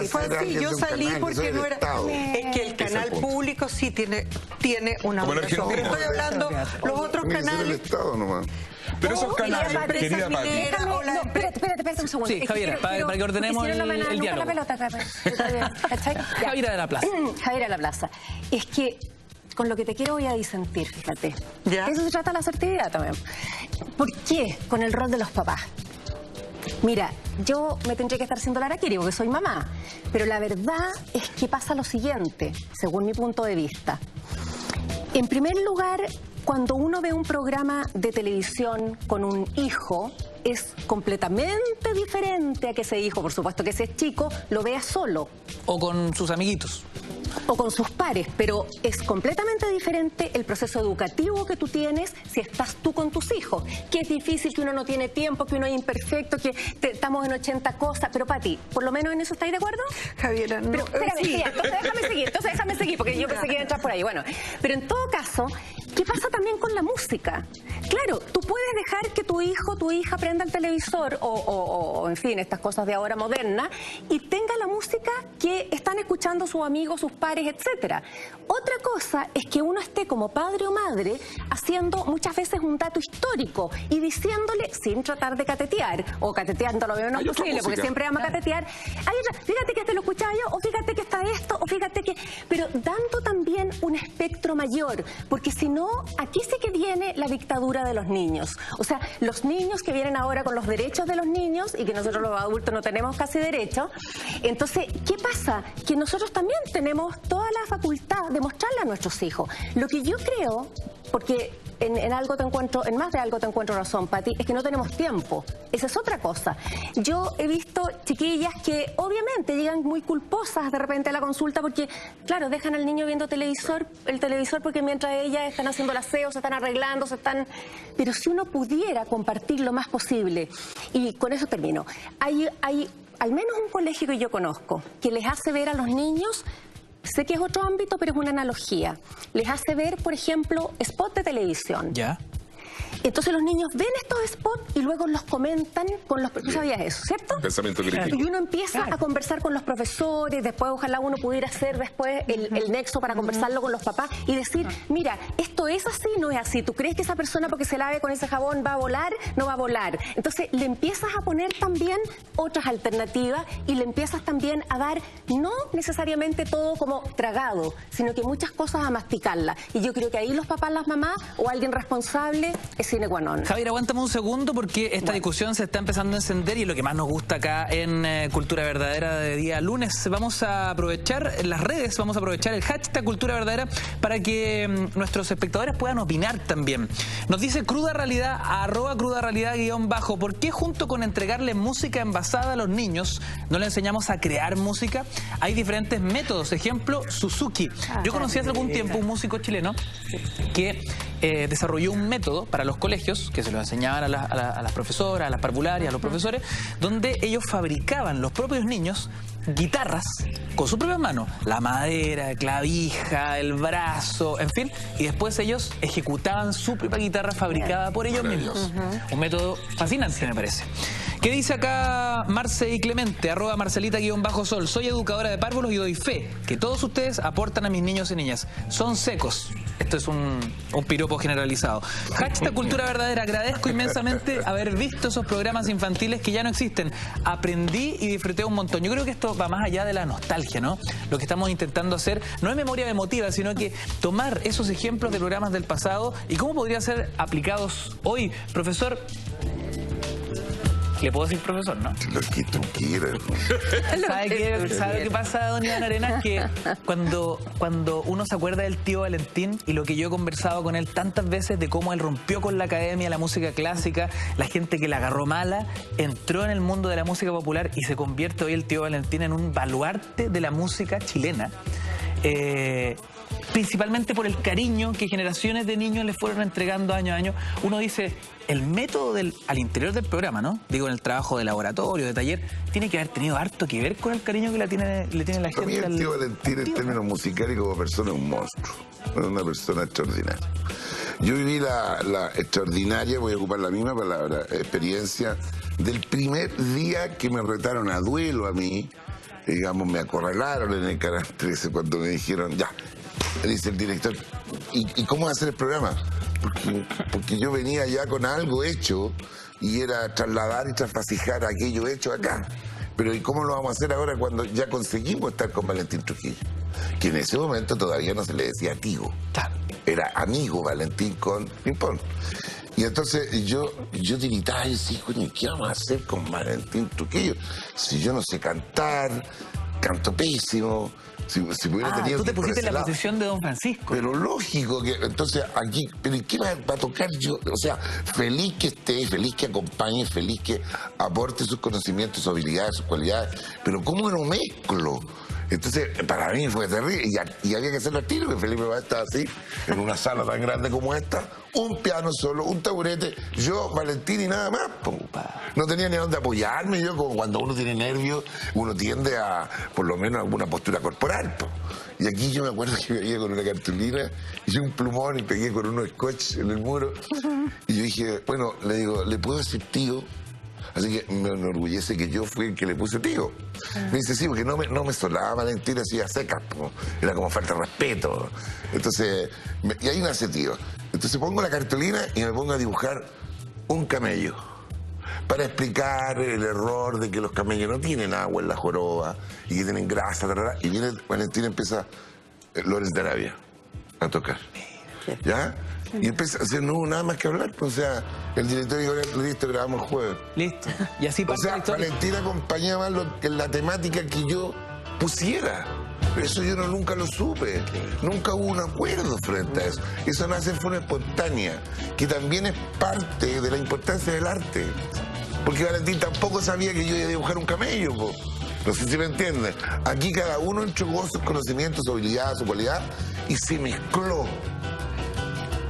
fue así. Yo salí porque no era... Es que el canal público sí tiene una obligación. Pero estoy hablando los otros canales... Pero esos canales, querida Pati. Espérate un segundo. Sí, Javiera, para que ordenemos el diálogo. Javiera de la Plaza. Javiera de la Plaza. Es que con lo que te quiero voy a disentir, fíjate. ¿Ya? Eso se trata la asertividad también. ¿Por qué? Con el rol de los papás. Mira, yo me tendría que estar haciendo la araquiri porque soy mamá. Pero la verdad es que pasa lo siguiente, según mi punto de vista. En primer lugar, cuando uno ve un programa de televisión con un hijo, es completamente diferente a que ese hijo, por supuesto que ese chico, lo vea solo. O con sus amiguitos. O con sus pares, pero es completamente diferente el proceso educativo que tú tienes si estás tú con tus hijos. Que es difícil, que uno no tiene tiempo, que uno es imperfecto, que estamos en 80 cosas. Pero, Pati, ¿por lo menos en eso estáis de acuerdo? Javiera, no. Pero, espérame, sí. entonces déjame seguir, porque yo pensé que iba a entrar por ahí. Bueno, pero en todo caso, ¿qué pasa también con la música? Claro, tú puedes dejar que tu hijo, tu hija prenda el televisor o en fin, estas cosas de ahora modernas y tenga la música que están escuchando sus amigos, sus pares, etcétera. Otra cosa es que uno esté como padre o madre haciendo muchas veces un dato histórico y diciéndole, sin tratar de catetear, o cateteando lo menos posible, porque siempre vamos a catetear, fíjate que te lo escuchaba yo, o fíjate que está esto, o fíjate que... Pero dando también un espectro mayor, porque si no, aquí sí que viene la dictadura de los niños. O sea, los niños que vienen ahora con los derechos de los niños y que nosotros los adultos no tenemos casi derechos. Entonces, ¿qué pasa? Que nosotros también tenemos toda la facultad de mostrarle a nuestros hijos. Lo que yo creo, porque en algo te encuentro, en más de algo te encuentro razón, Pati, es que no tenemos tiempo. Esa es otra cosa. Yo he visto chiquillas que obviamente llegan muy culposas de repente a la consulta porque, claro, dejan al niño viendo el televisor porque mientras ellas están haciendo el aseo, se están arreglando, Pero si uno pudiera compartir lo más posible, y con eso termino, hay al menos un colegio que yo conozco que les hace ver a los niños... Sé que es otro ámbito, pero es una analogía. Les hace ver, por ejemplo, spot de televisión. Ya. Entonces los niños ven estos spots y luego los comentan con los... Tú sabías eso, ¿cierto? Pensamiento crítico. Y uno empieza a conversar con los profesores, después ojalá uno pudiera hacer después el nexo para conversarlo con los papás y decir, mira, esto es así, no es así. ¿Tú crees que esa persona porque se lave con ese jabón va a volar? No va a volar. Entonces le empiezas a poner también otras alternativas y le empiezas también a dar, no necesariamente todo como tragado, sino que muchas cosas a masticarlas. Y yo creo que ahí los papás, las mamás o alguien responsable es sine qua non. Javier, aguántame un segundo porque esta discusión se está empezando a encender y lo que más nos gusta acá en Cultura Verdadera de día lunes, vamos a aprovechar las redes, vamos a aprovechar el hashtag Cultura Verdadera para que nuestros espectadores puedan opinar también. Nos dice Cruda Realidad, @CrudaRealidad _ ¿por qué junto con entregarle música envasada a los niños no le enseñamos a crear música? Hay diferentes métodos, ejemplo, Suzuki. Yo conocí hace algún tiempo un músico chileno que desarrolló un método para los colegios, que se lo enseñaban a las profesoras, a las parvularias, a los profesores, donde ellos fabricaban los propios niños guitarras con sus propias manos, la madera, clavija, el brazo, en fin, y después ellos ejecutaban su propia guitarra fabricada por ellos mismos. Un método fascinante, me parece. ¿Qué dice acá Marce y Clemente, @Marcelita _ soy educadora de párvulos y doy fe que todos ustedes aportan a mis niños y niñas. Son secos. Esto es un piropo generalizado. Hashtag Cultura Verdadera, agradezco inmensamente haber visto esos programas infantiles que ya no existen. Aprendí y disfruté un montón. Yo creo que esto va más allá de la nostalgia, ¿no? Lo que estamos intentando hacer no es memoria emotiva, sino que tomar esos ejemplos de programas del pasado y cómo podrían ser aplicados hoy. Profesor, le puedo decir profesor, ¿no? Lo que tú quieras. ¿Sabe qué pasa, don Iván Arenas? Que cuando uno se acuerda del tío Valentín y lo que yo he conversado con él tantas veces de cómo él rompió con la academia, la música clásica, la gente que la agarró mala, entró en el mundo de la música popular y se convierte hoy el tío Valentín en un baluarte de la música chilena. Principalmente por el cariño que generaciones de niños le fueron entregando año a año. Uno dice, el método al interior del programa, ¿no? Digo, en el trabajo de laboratorio, de taller, tiene que haber tenido harto que ver con el cariño que le tiene la gente. Para mí el tío Valentín en términos musicales como persona es un monstruo, es una persona extraordinaria. Yo viví la extraordinaria, voy a ocupar la misma palabra, experiencia del primer día que me retaron a duelo a mí, digamos, me acorralaron en el Canal 13 cuando me dijeron, ya, dice el director, ¿y cómo va a hacer el programa? Porque yo venía ya con algo hecho y era trasladar y trasfasijar aquello hecho acá. Pero ¿y cómo lo vamos a hacer ahora cuando ya conseguimos estar con Valentín Trujillo? Que en ese momento todavía no se le decía tío. Era amigo Valentín con Pimpón. Y entonces yo tiritaba y decía, coño, ¿qué vamos a hacer con Valentín Trujillo? Si yo no sé cantar, canto pésimo. Si hubiera tenido tú te pusiste en la posición de don Francisco. Pero lógico que, entonces, aquí, ¿pero qué va a tocar yo? O sea, feliz que esté, feliz que acompañe, feliz que aporte sus conocimientos, sus habilidades, sus cualidades, pero ¿cómo lo mezclo? Entonces, para mí fue terrible, y había que hacerlo al tiro, que Felipe va a estar así, en una sala tan grande como esta, un piano solo, un taburete, yo, Valentín y nada más. No tenía ni a dónde apoyarme, yo como cuando uno tiene nervios, uno tiende a, por lo menos, alguna postura corporal. Y aquí yo me acuerdo que venía con una cartulina, hice un plumón y pegué con unos scotch en el muro, y yo dije, bueno, le digo, ¿le puedo decir tío? Así que me enorgullece que yo fui el que le puse tío. Me dice, sí, porque no me solaba Valentín así a secas, era como falta de respeto. Entonces, y ahí nace tío. Entonces pongo la cartulina y me pongo a dibujar un camello para explicar el error de que los camellos no tienen agua en la joroba y que tienen grasa, y viene Valentín y empieza Lorenz de Arabia a tocar. ¿Ya? Y empecé, o sea, no hubo nada más que hablar. O sea, el director dijo, listo, grabamos el jueves. Listo. Y así pasa. O sea, Valentín acompañaba en la temática que yo pusiera. Pero eso yo nunca lo supe. Nunca hubo un acuerdo frente a eso. Eso nace en forma espontánea, que también es parte de la importancia del arte. Porque Valentín tampoco sabía que yo iba a dibujar un camello, po. No sé si me entienden. Aquí cada uno entregó sus conocimientos, su habilidad, su cualidad, y se mezcló.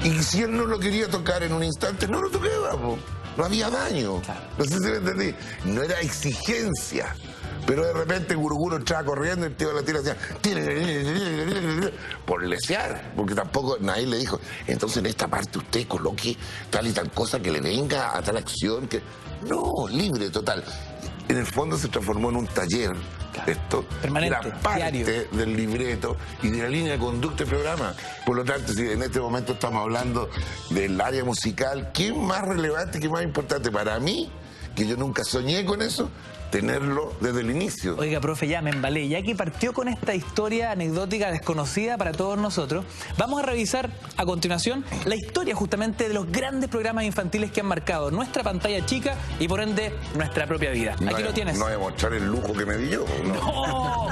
Y si él no lo quería tocar en un instante, no lo tocaba, po. No había daño. No sé si me entendí. No era exigencia. Pero de repente Guruguru entraba corriendo y el tío de la tira decía por lesear, porque tampoco nadie le dijo, entonces en esta parte usted coloque tal y tal cosa que le venga a tal acción que... No, libre, total. En el fondo se transformó en un taller, esto permanente, era parte diario del libreto y de la línea de conducta del programa. Por lo tanto, si en este momento estamos hablando del área musical, ¿qué más relevante, qué más importante para mí, que yo nunca soñé con eso, tenerlo desde el inicio? Oiga, profe, ya me embalé. Ya que partió con esta historia anecdótica desconocida para todos nosotros, vamos a revisar a continuación la historia justamente de los grandes programas infantiles que han marcado nuestra pantalla chica y por ende nuestra propia vida. Aquí lo tienes. No voy a mostrar el lujo que me di yo. No.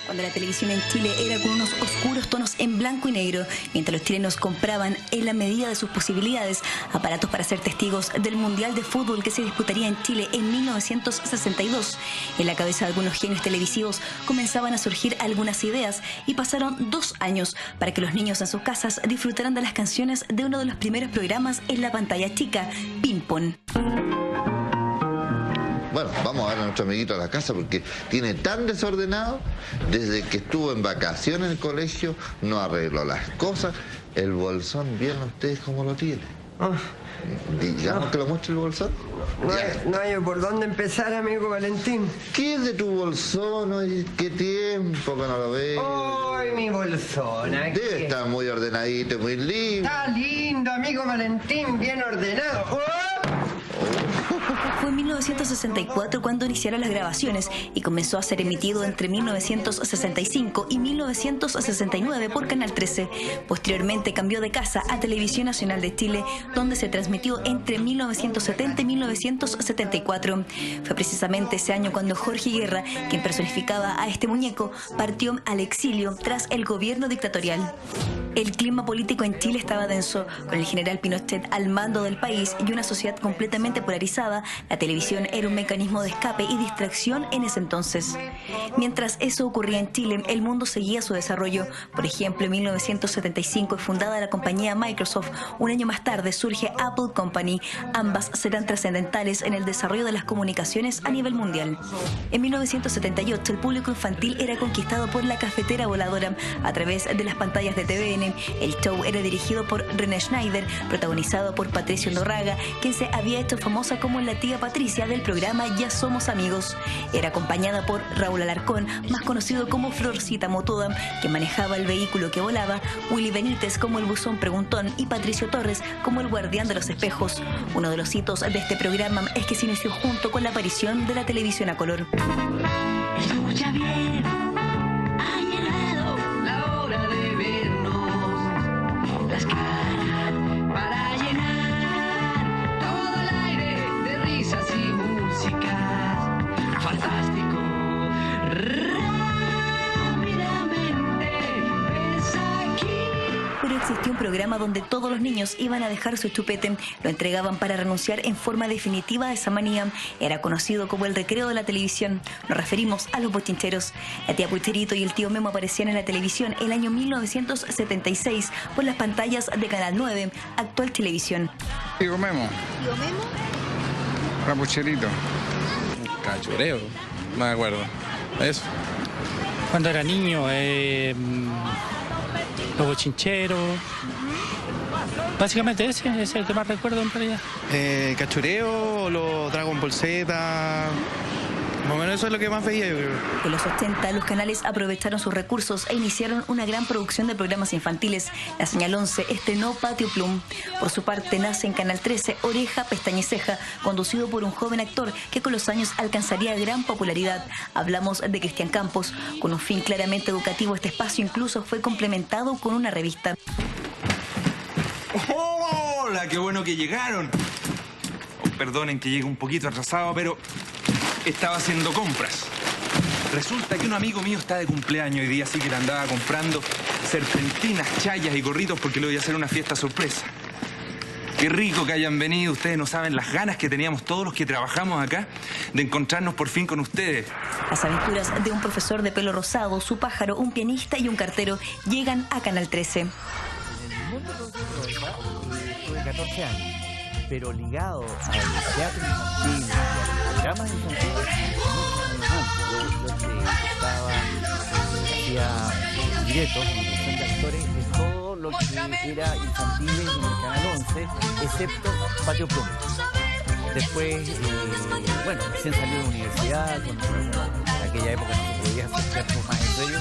Cuando la televisión en Chile era con unos oscuros tonos en blanco y negro, mientras los chilenos compraban, en la medida de sus posibilidades, aparatos para ser testigos del Mundial de Fútbol que se disputaría en Chile en 1962. En la cabeza de algunos genios televisivos comenzaban a surgir algunas ideas y pasaron 2 años para que los niños en sus casas disfrutaran de las canciones de uno de los primeros programas en la pantalla chica, Ping Pong. Bueno, vamos a ver a nuestro amiguito a la casa porque tiene tan desordenado, desde que estuvo en vacaciones en el colegio, no arregló las cosas. El bolsón, ¿vieron ustedes cómo lo tiene? Digamos que lo muestre el bolsón. No hay por dónde empezar, amigo Valentín. ¿Qué es de tu bolsón? Ay, ¿qué tiempo que no lo veo? ¡Ay, mi bolsón! Aquí. Debe estar muy ordenadito, muy lindo. Está lindo, amigo Valentín, bien ordenado. ¡Oh! Fue en 1964 cuando iniciaron las grabaciones y comenzó a ser emitido entre 1965 y 1969 por Canal 13. Posteriormente cambió de casa a Televisión Nacional de Chile, donde se transmitió entre 1970 y 1974. Fue precisamente ese año cuando Jorge Guerra, quien personificaba a este muñeco, partió al exilio tras el gobierno dictatorial. El clima político en Chile estaba denso, con el general Pinochet al mando del país y una sociedad completamente polarizada. La televisión era un mecanismo de escape y distracción en ese entonces. Mientras eso ocurría en Chile, el mundo seguía su desarrollo. Por ejemplo, en 1975 es fundada la compañía Microsoft. Un año más tarde surge Apple Company. Ambas serán trascendentales en el desarrollo de las comunicaciones a nivel mundial. En 1978 el público infantil era conquistado por la cafetera voladora a través de las pantallas de TVN. El show era dirigido por René Schneider, protagonizado por Patricio Ndorraga, quien se había hecho famosa como la tía Patricia del programa Ya Somos Amigos. Era acompañada por Raúl Alarcón, más conocido como Florcita Motoda, que manejaba el vehículo que volaba, Willy Benítez como el buzón preguntón y Patricio Torres como el guardián de los espejos. Uno de los hitos de este programa es que se inició junto con la aparición de la televisión a color. Escucha bien, ha llegado la hora de vernos las caras para llenar todo el aire de risas y música. Fantástico, rápidamente ves aquí. Pero existió un programa donde todos los niños iban a dejar su chupete, lo entregaban para renunciar en forma definitiva a esa manía. Era conocido como el recreo de la televisión. Nos referimos a los bochincheros. La tía Pucherito y el tío Memo aparecían en la televisión el año 1976 por las pantallas de Canal 9, actual televisión. Tío Memo. ¿Tío Memo? Pucherito. Cachureo, no me acuerdo. Eso. Cuando era niño, los bochincheros. Básicamente ese es el que más recuerdo en realidad. Cachureo, los Dragon Ball Z. Más o menos eso es lo que más veía yo creo. En los 80 los canales aprovecharon sus recursos e iniciaron una gran producción de programas infantiles. La Señal 11 estrenó Patio Plum. Por su parte nace en Canal 13 Oreja, Pestaña y Ceja, conducido por un joven actor que con los años alcanzaría gran popularidad. Hablamos de Cristian Campos. Con un fin claramente educativo, este espacio incluso fue complementado con una revista. ¡Hola! ¡Qué bueno que llegaron! Oh, perdonen que llegue un poquito atrasado, pero estaba haciendo compras. Resulta que un amigo mío está de cumpleaños hoy día, así que le andaba comprando serpentinas, chayas y gorritos porque le voy a hacer una fiesta sorpresa. Qué rico que hayan venido. Ustedes no saben las ganas que teníamos todos los que trabajamos acá de encontrarnos por fin con ustedes. Las aventuras de un profesor de pelo rosado, su pájaro, un pianista y un cartero llegan a Canal 13. Tuve 14 años. pero ligado al teatro infantil y a los programas infantiles muchos años antes. Yo hacía directos en dirección de actores de todo lo que era infantiles en el Canal 11, excepto Patio Plum. Después, bueno, recién salí de la universidad, en aquella época no se podía hacer teatro más en serio.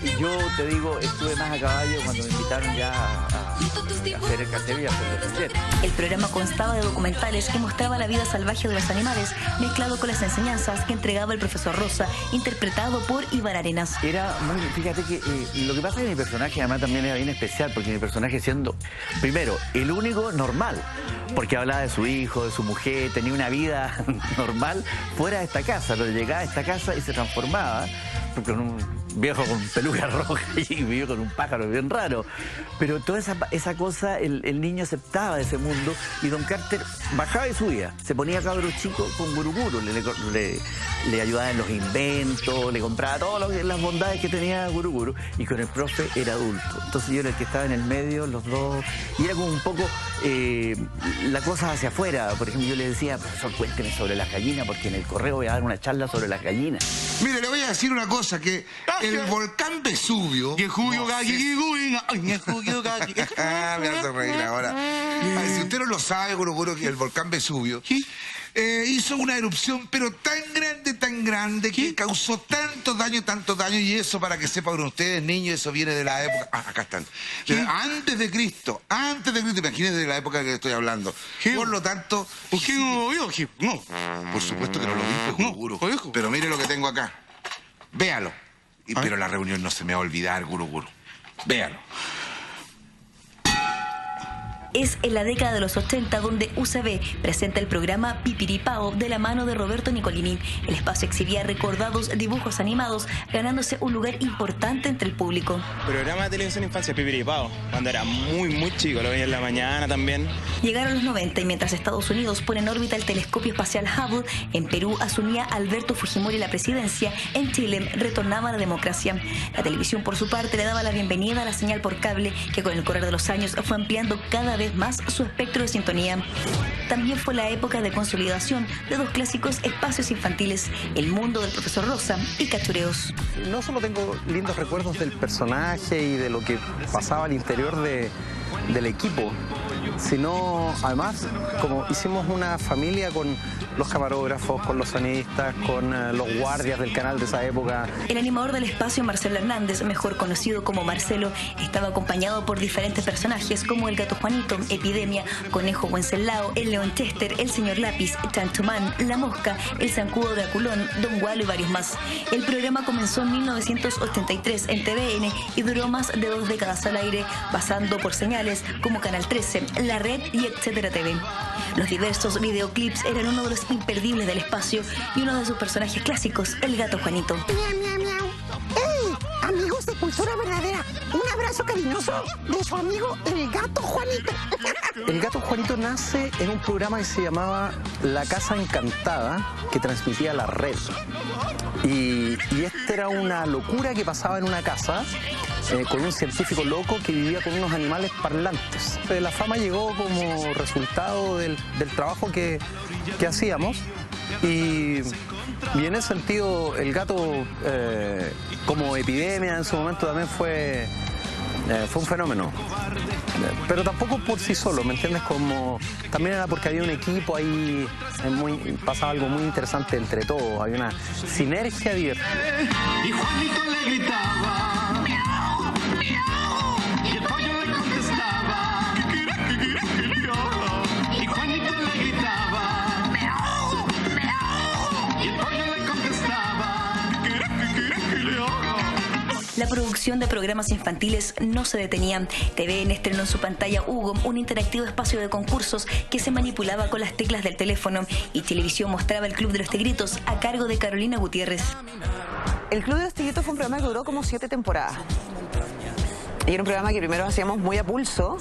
Y yo te digo, estuve más a caballo cuando me invitaron ya a hacer el cartel y a hacer el taller. El programa constaba de documentales que mostraba la vida salvaje de los animales, mezclado con las enseñanzas que entregaba el profesor Rosa, interpretado por Iván Arenas. Era muy, fíjate que lo que pasa es que mi personaje además también era bien especial, porque mi personaje siendo, primero, el único normal, porque hablaba de su hijo, de su mujer, tenía una vida normal fuera de esta casa, pero llegaba a esta casa y se transformaba, con un viejo con peluca roja y vivió con un pájaro bien raro. Pero toda esa cosa, el niño aceptaba de ese mundo y Don Carter bajaba y subía. Se ponía cabro chico con Guruguru, le ayudaba en los inventos, le compraba todas las bondades que tenía Guruguru, y con el profe era adulto. Entonces yo era el que estaba en el medio, los dos, y era como un poco la cosa hacia afuera. Por ejemplo, yo le decía, profesor, cuénteme sobre las gallinas, porque en el correo voy a dar una charla sobre las gallinas. Mire, le voy a decir una cosa, que el volcán Vesubio... Me hace reír ahora. Ay, si usted no lo sabe, Guruguru, que el volcán Vesubio hizo una erupción, pero tan grande, que causó tanto daño, y eso, para que sepan ustedes, niños, eso viene de la época... acá están. Antes de Cristo, imagínense de la época que estoy hablando. Por lo tanto... ¿Por qué no lo vio? No, por supuesto que no lo vi, Guruguru. Pero mire lo que tengo acá. Véalo. Pero la reunión no se me va a olvidar, Guruguru. Véalo. Es en la década de los 80 donde UCB presenta el programa Pipiripao de la mano de Roberto Nicolini. El espacio exhibía recordados dibujos animados, ganándose un lugar importante entre el público. Programa de televisión infancia Pipiripao, cuando era muy chico, lo veía en la mañana también. Llegaron los 90 y mientras Estados Unidos pone en órbita el telescopio espacial Hubble, en Perú asumía Alberto Fujimori la presidencia, en Chile retornaba la democracia. La televisión, por su parte, le daba la bienvenida a la señal por cable, que con el correr de los años fue ampliando cada vez más su espectro de sintonía. También fue la época de consolidación de dos clásicos espacios infantiles, El Mundo del Profesor Rosa y Cachureos. No solo tengo lindos recuerdos del personaje y de lo que pasaba al interior del equipo, sino además como hicimos una familia con los camarógrafos, con los sonidistas, con los guardias del canal de esa época. El animador del espacio, Marcelo Hernández, mejor conocido como Marcelo, estaba acompañado por diferentes personajes como el Gato Juanito, Epidemia, Conejo Wenceslao, el León Chester, el Señor Lápiz, Chantumán, La Mosca, el Zancudo Draculón, Don Gualo y varios más. El programa comenzó en 1983 en TVN y duró más de 2 décadas al aire, pasando por señales como Canal 13, La Red y Etcétera TV. Los diversos videoclips eran uno de los imperdibles del espacio y uno de sus personajes clásicos, el Gato Juanito. ¡Ey! Amigos de Cultura Verdadera, un abrazo cariñoso de su amigo el Gato Juanito. El Gato Juanito nace en un programa que se llamaba La Casa Encantada, que transmitía La Red. Y esta era una locura que pasaba en una casa con un científico loco que vivía con unos animales parlantes. La fama llegó como resultado del trabajo que hacíamos, y en ese sentido el gato como epidemia en su momento también fue un fenómeno, pero tampoco por sí solo, ¿me entiendes? Como también era porque había un equipo ahí, pasaba algo muy interesante entre todos, había una sinergia divertida. Y Juanito le gritaba, miau, miau, y el pollo le contestaba, y Juanito le gritaba, miau, miau, y el pollo le contestaba, La producción de programas infantiles no se detenía. TVN estrenó en su pantalla Hugo, un interactivo espacio de concursos que se manipulaba con las teclas del teléfono, y Televisión mostraba el Club de los Tigritos a cargo de Carolina Gutiérrez. El Club de los Tigritos fue un programa que duró como 7 temporadas. Y era un programa que primero hacíamos muy a pulso,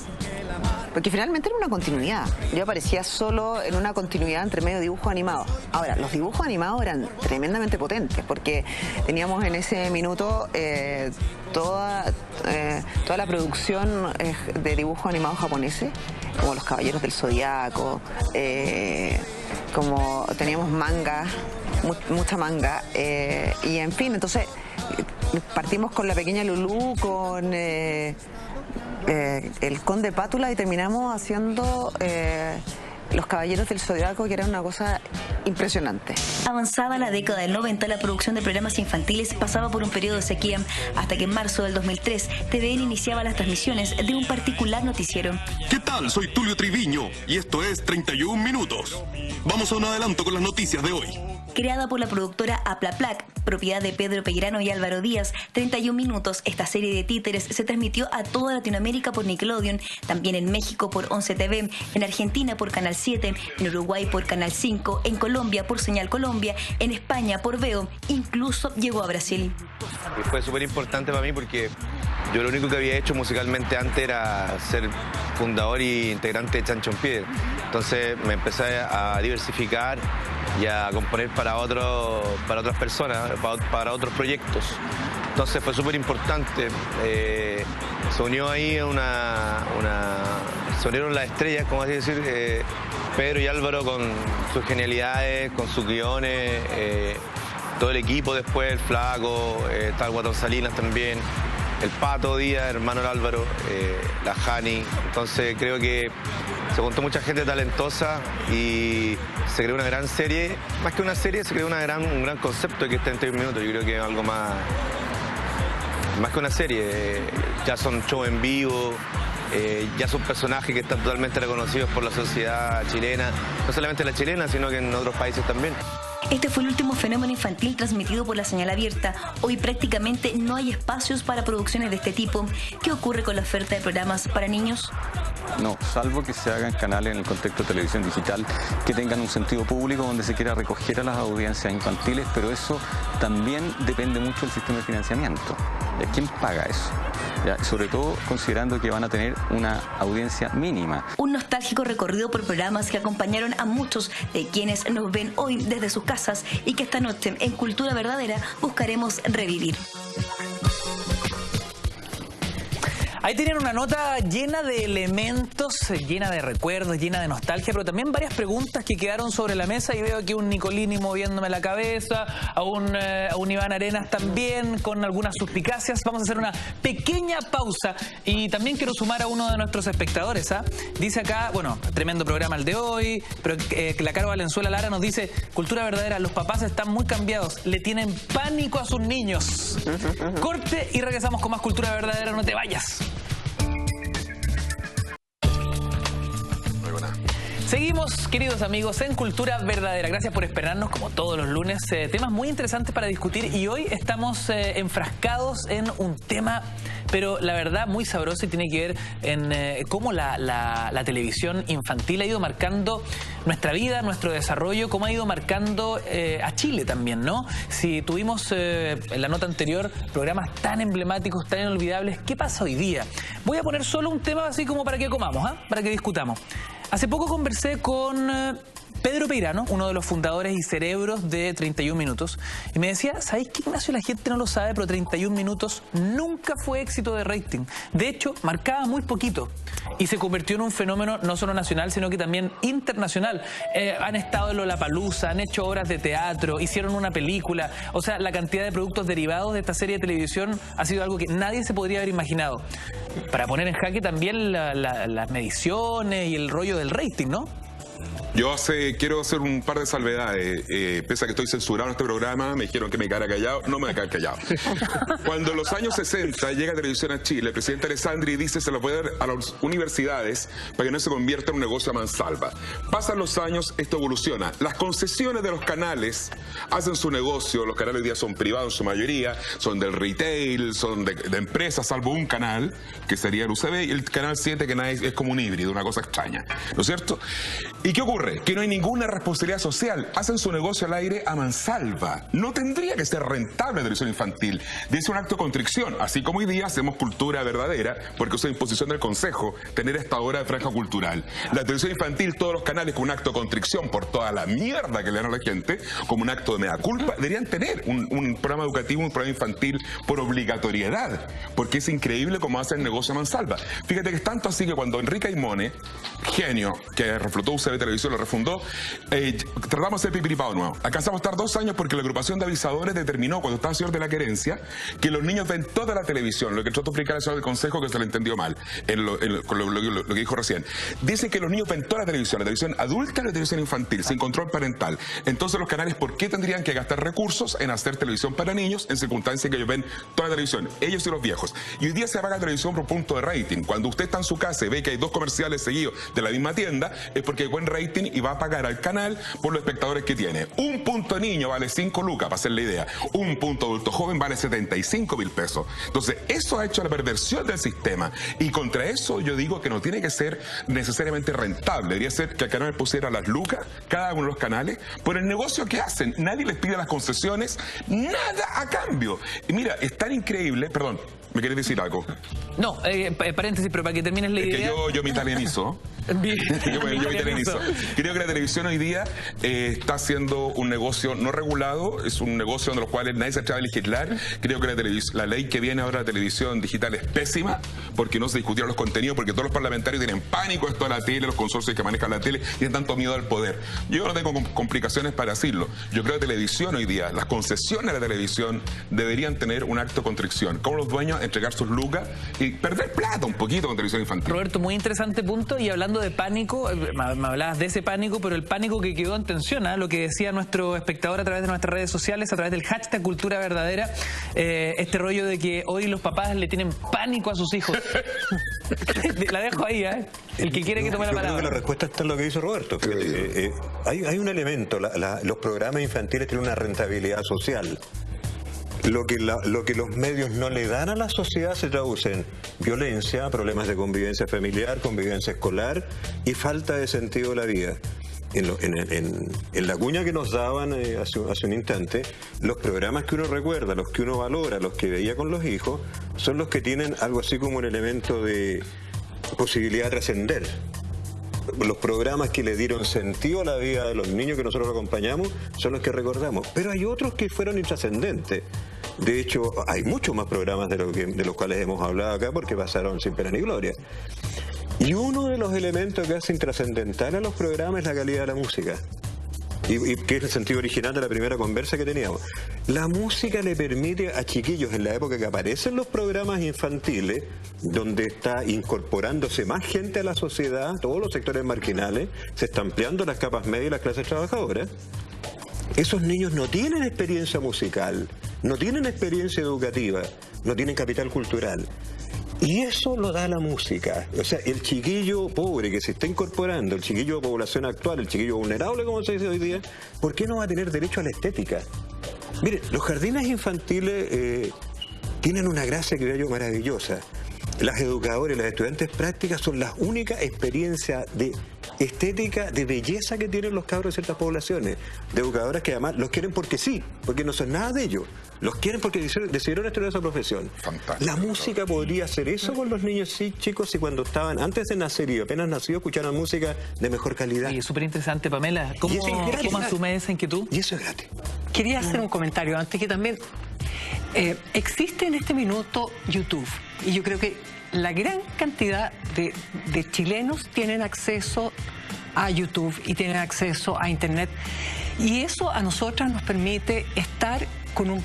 porque finalmente era una continuidad. Yo aparecía solo en una continuidad entre medio dibujos animados. Ahora, los dibujos animados eran tremendamente potentes, porque teníamos en ese minuto toda la producción de dibujos animados japoneses, como Los Caballeros del Zodiaco, como teníamos manga, mucha manga, y en fin, entonces partimos con La Pequeña Lulú, con El Conde Pátula, y terminamos haciendo Los Caballeros del Zodiaco, que era una cosa impresionante. Avanzada la década del 90, la producción de programas infantiles pasaba por un periodo de sequía, hasta que en marzo del 2003 TVN iniciaba las transmisiones de un particular noticiero. ¿Qué tal? Soy Tulio Triviño y esto es 31 Minutos. Vamos a un adelanto con las noticias de hoy. Creada por la productora Aplaplac, propiedad de Pedro Peirano y Álvaro Díaz, 31 Minutos, esta serie de títeres se transmitió a toda Latinoamérica por Nickelodeon, también en México por 11 TV, en Argentina por Canal 7, en Uruguay por Canal 5, en Colombia por Señal Colombia, en España por Veo, incluso llegó a Brasil. Y fue súper importante para mí porque yo lo único que había hecho musicalmente antes era ser fundador y integrante de Chancho en Piedra. Entonces me empecé a diversificar y a componer para otras personas, para otros proyectos. Entonces fue súper importante. Se unió ahí se unieron las estrellas, como así decir, Pedro y Álvaro con sus genialidades, con sus guiones, todo el equipo después, el Flaco, está el Guatón Salinas también, el Pato Díaz, hermano del Álvaro, la Jani. Entonces creo que se juntó mucha gente talentosa y se creó una gran serie. Más que una serie, se creó un gran concepto de que está en 31 minutos. Yo creo que es algo más que una serie. Ya son shows en vivo, ya son personajes que están totalmente reconocidos por la sociedad chilena. No solamente la chilena, sino que en otros países también. Este fue el último fenómeno infantil transmitido por la señal abierta. Hoy prácticamente no hay espacios para producciones de este tipo. ¿Qué ocurre con la oferta de programas para niños? No, salvo que se hagan canales en el contexto de televisión digital que tengan un sentido público donde se quiera recoger a las audiencias infantiles, pero eso también depende mucho del sistema de financiamiento. ¿Quién paga eso? Sobre todo considerando que van a tener una audiencia mínima. Un nostálgico recorrido por programas que acompañaron a muchos de quienes nos ven hoy desde sus casas y que esta noche en Cultura Verdadera buscaremos revivir. Ahí tenían una nota llena de elementos, llena de recuerdos, llena de nostalgia, pero también varias preguntas que quedaron sobre la mesa, y veo aquí un Nicolini moviéndome la cabeza, a un Iván Arenas también, con algunas suspicacias. Vamos a hacer una pequeña pausa y también quiero sumar a uno de nuestros espectadores. Dice acá, bueno, tremendo programa el de hoy, pero la Caro Valenzuela Lara nos dice: Cultura Verdadera, los papás están muy cambiados, le tienen pánico a sus niños. Corte y regresamos con más Cultura Verdadera, no te vayas. Seguimos, queridos amigos, en Cultura Verdadera. Gracias por esperarnos, como todos los lunes. Temas muy interesantes para discutir, y hoy estamos enfrascados en un tema, pero la verdad muy sabroso, y tiene que ver en cómo la televisión infantil ha ido marcando nuestra vida, nuestro desarrollo, cómo ha ido marcando a Chile también, ¿no? Si tuvimos en la nota anterior programas tan emblemáticos, tan inolvidables, ¿qué pasa hoy día? Voy a poner solo un tema así como para que comamos, para que discutamos. Hace poco conversé con Pedro Peirano, uno de los fundadores y cerebros de 31 Minutos, y me decía: ¿sabéis qué, Ignacio? La gente no lo sabe, pero 31 Minutos nunca fue éxito de rating. De hecho, marcaba muy poquito y se convirtió en un fenómeno no solo nacional, sino que también internacional. Han estado en Lollapalooza, han hecho obras de teatro, hicieron una película. O sea, la cantidad de productos derivados de esta serie de televisión ha sido algo que nadie se podría haber imaginado. Para poner en jaque también las mediciones y el rollo del rating, ¿no? Yo quiero hacer un par de salvedades. Pese a que estoy censurado en este programa, me dijeron que me quedara callado. No me voy a quedar callado. Cuando en los años 60 llega Televisión a Chile, el presidente Alessandri dice: se lo puede dar a las universidades para que no se convierta en un negocio a mansalva. Pasan los años, esto evoluciona. Las concesiones de los canales hacen su negocio. Los canales hoy día son privados en su mayoría, son del retail, son de empresas, salvo un canal, que sería el UCB, y el canal 7, que es como un híbrido, una cosa extraña, ¿no es cierto? ¿Y qué ocurre? ocurre? Que no hay ninguna responsabilidad social. Hacen su negocio al aire a mansalva. No tendría que ser rentable la televisión infantil. Dice un acto de constricción. Así como hoy día hacemos cultura verdadera, porque es una imposición del Consejo tener esta hora de franja cultural. La televisión infantil, todos los canales con un acto de constricción por toda la mierda que le dan a la gente, como un acto de mea culpa, deberían tener un programa educativo, un programa infantil por obligatoriedad. Porque es increíble cómo hacen negocio a mansalva. Fíjate que es tanto así que cuando Enrique Aymone, genio, que reflotó UCB Televisión, lo refundó, tratamos de hacer Pipiripao nuevo. Alcanzamos a estar 2 años porque la agrupación de avisadores determinó, cuando estaba el señor de la Querencia, que los niños ven toda la televisión, lo que trató de explicar el señor del Consejo, que se le entendió mal, con lo que dijo recién. Dicen que los niños ven toda la televisión adulta y la televisión infantil, sin control parental. Entonces los canales, ¿por qué tendrían que gastar recursos en hacer televisión para niños en circunstancias que ellos ven toda la televisión, ellos y los viejos? Y hoy día se apaga la televisión por punto de rating. Cuando usted está en su casa y ve que hay 2 comerciales seguidos de la misma tienda, es porque hay buen rating y va a pagar al canal por los espectadores que tiene. Un punto de niño vale 5 lucas, para hacer la idea. Un punto adulto joven vale 75.000 pesos. Entonces, eso ha hecho la perversión del sistema. Y contra eso yo digo que no tiene que ser necesariamente rentable. Debería ser que el canal pusiera las lucas, cada uno de los canales, por el negocio que hacen. Nadie les pide las concesiones, nada a cambio. Y mira, es tan increíble, perdón, ¿me querés decir algo? No, paréntesis, pero para que termines la idea... Que yo me italianizo. yo me italianizo. Creo que la televisión hoy día está haciendo un negocio no regulado, es un negocio en los cuales nadie se atreve a legislar. Creo que la ley que viene ahora de televisión digital es pésima, porque no se discutieron los contenidos, porque todos los parlamentarios tienen pánico esto de la tele, los consorcios que manejan la tele, tienen tanto miedo al poder. Yo no tengo complicaciones para decirlo. Yo creo que la televisión hoy día, las concesiones de la televisión deberían tener un acto de constricción. Como los dueños entregar sus lucas y perder plata un poquito con televisión infantil. Roberto, muy interesante punto. Y hablando de pánico, me hablabas de ese pánico, pero el pánico que quedó en tensión, lo que decía nuestro espectador a través de nuestras redes sociales, a través del hashtag Cultura Verdadera, este rollo de que hoy los papás le tienen pánico a sus hijos. La dejo ahí, el que quiere que tome la palabra. Yo creo que la respuesta está en lo que dice Roberto. Hay un elemento, los programas infantiles tienen una rentabilidad social. Lo que los medios no le dan a la sociedad se traduce en violencia, problemas de convivencia familiar, convivencia escolar y falta de sentido de la vida. En la cuña que nos daban hace un instante, los programas que uno recuerda, los que uno valora, los que veía con los hijos, son los que tienen algo así como un elemento de posibilidad de trascender. Los programas que le dieron sentido a la vida de los niños que nosotros acompañamos son los que recordamos. Pero hay otros que fueron intrascendentes. De hecho, hay muchos más programas de los cuales hemos hablado acá porque pasaron sin pena ni gloria. Y uno de los elementos que hacen trascendental a los programas es la calidad de la música. Y que es el sentido original de la primera conversa que teníamos. La música le permite a chiquillos en la época que aparecen los programas infantiles, donde está incorporándose más gente a la sociedad, todos los sectores marginales, se está ampliando las capas medias y las clases trabajadoras. Esos niños no tienen experiencia musical, no tienen experiencia educativa, no tienen capital cultural. Y eso lo da la música. O sea, el chiquillo pobre que se está incorporando, el chiquillo de población actual, el chiquillo vulnerable, como se dice hoy día, ¿por qué no va a tener derecho a la estética? Mire, los jardines infantiles tienen una gracia que veo yo maravillosa. Las educadoras y las estudiantes prácticas son las únicas experiencias de estética, de belleza que tienen los cabros de ciertas poblaciones. De educadoras que además los quieren porque sí, porque no son nada de ellos. Los quieren porque decidieron estudiar esa profesión. Fantástico. La música podría hacer eso con los niños, sí, chicos, si cuando estaban, antes de nacer y apenas nacidos, escucharan música de mejor calidad. Y es súper interesante, Pamela. ¿Cómo asume esa inquietud? Y eso es gratis. Quería hacer un comentario antes que también existe en este minuto YouTube. Y yo creo que la gran cantidad de chilenos tienen acceso a YouTube y tienen acceso a Internet. Y eso a nosotras nos permite estar con un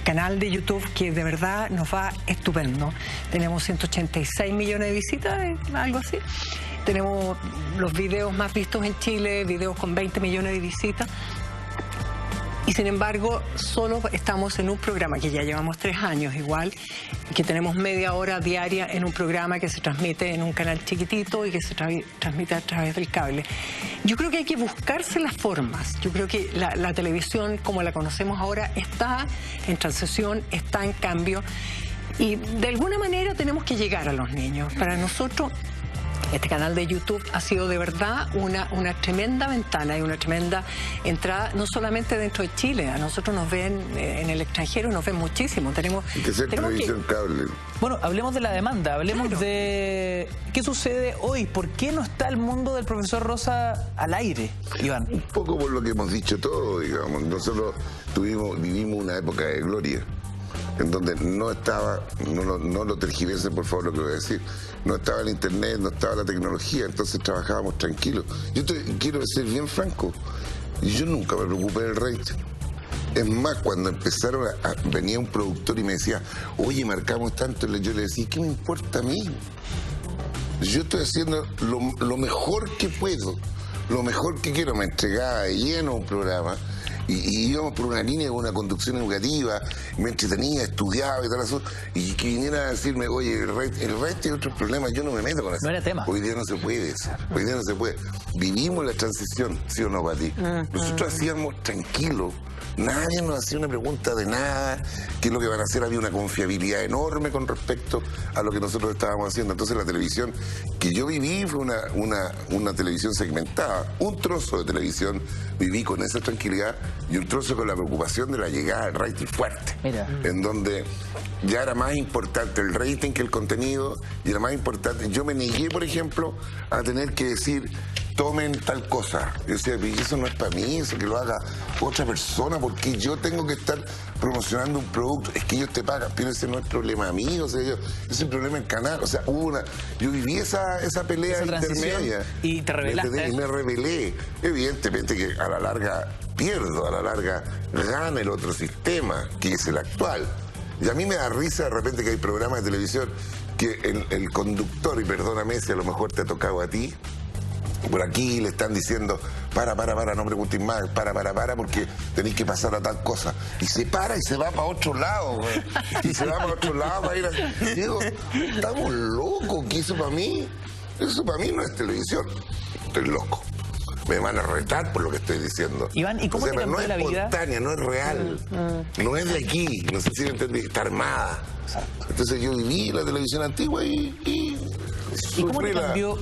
canal de YouTube que de verdad nos va estupendo. Tenemos 186 millones de visitas, algo así. Tenemos los videos más vistos en Chile, videos con 20 millones de visitas. Y sin embargo, solo estamos en un programa que ya llevamos 3 años igual, que tenemos media hora diaria en un programa que se transmite en un canal chiquitito y que se transmite a través del cable. Yo creo que hay que buscarse las formas. Yo creo que la televisión, como la conocemos ahora, está en transición, está en cambio. Y de alguna manera tenemos que llegar a los niños. Para nosotros Este canal de YouTube ha sido de verdad una tremenda ventana y una tremenda entrada, no solamente dentro de Chile, a nosotros nos ven en el extranjero, nos ven muchísimo. Tenemos que ser televisión cable. Bueno, hablemos de la demanda, hablemos de qué sucede hoy, por qué no está el mundo del profesor Rosa al aire, Iván. Un poco por lo que hemos dicho todos, digamos. Nosotros vivimos una época de gloria, en donde no estaba, no lo tergiversen por favor lo que voy a decir, no estaba el internet, no estaba la tecnología, entonces trabajábamos tranquilos. Yo quiero ser bien franco, yo nunca me preocupé del rating. Es más, cuando empezaron venía un productor y me decía, oye, marcamos tanto, yo le decía, ¿qué me importa a mí? Yo estoy haciendo lo mejor que puedo, lo mejor que quiero. Me entregaba de lleno un programa y íbamos por una línea con una conducción educativa, me entretenía, estudiaba y tal eso, y que vinieran a decirme, oye, el rating tiene otros problemas, yo no me meto con eso. No era tema. Hoy día no se puede eso, hoy día no se puede. Vivimos la transición, ¿sí o no, Pati? Nosotros hacíamos tranquilos. Nadie nos hacía una pregunta de nada, qué es lo que van a hacer. Había una confiabilidad enorme con respecto a lo que nosotros estábamos haciendo. Entonces la televisión que yo viví fue una televisión segmentada. Un trozo de televisión viví con esa tranquilidad y un trozo con la preocupación de la llegada del rating fuerte. Mira. En donde ya era más importante el rating que el contenido y era más importante. Yo me negué, por ejemplo, a tener que decir, tomen tal cosa. Yo decía, eso no es para mí, eso que lo haga otra persona, porque yo tengo que estar promocionando un producto. Es que ellos te pagan, pero ese no es problema mío, o sea, ese es el problema del canal. O sea, yo viví esa pelea intermedia. Y te rebelaste. Y me rebelé. Evidentemente que a la larga pierdo, a la larga gana el otro sistema, que es el actual. Y a mí me da risa de repente que hay programas de televisión que el conductor, y perdóname si a lo mejor te ha tocado a ti, por aquí le están diciendo, para, no preguntes más, para, porque tenéis que pasar a tal cosa. Y se para y se va para otro lado, güey. Y se va para otro lado para ir a... Digo, estamos locos, que eso para mí no es televisión. Estoy loco. Me van a retar por lo que estoy diciendo. Iván, ¿y cómo te cambió la vida? No es espontánea, no es real. No es de aquí, no sé si me entendí, está armada. Exacto. Entonces yo viví la televisión antigua ¿Y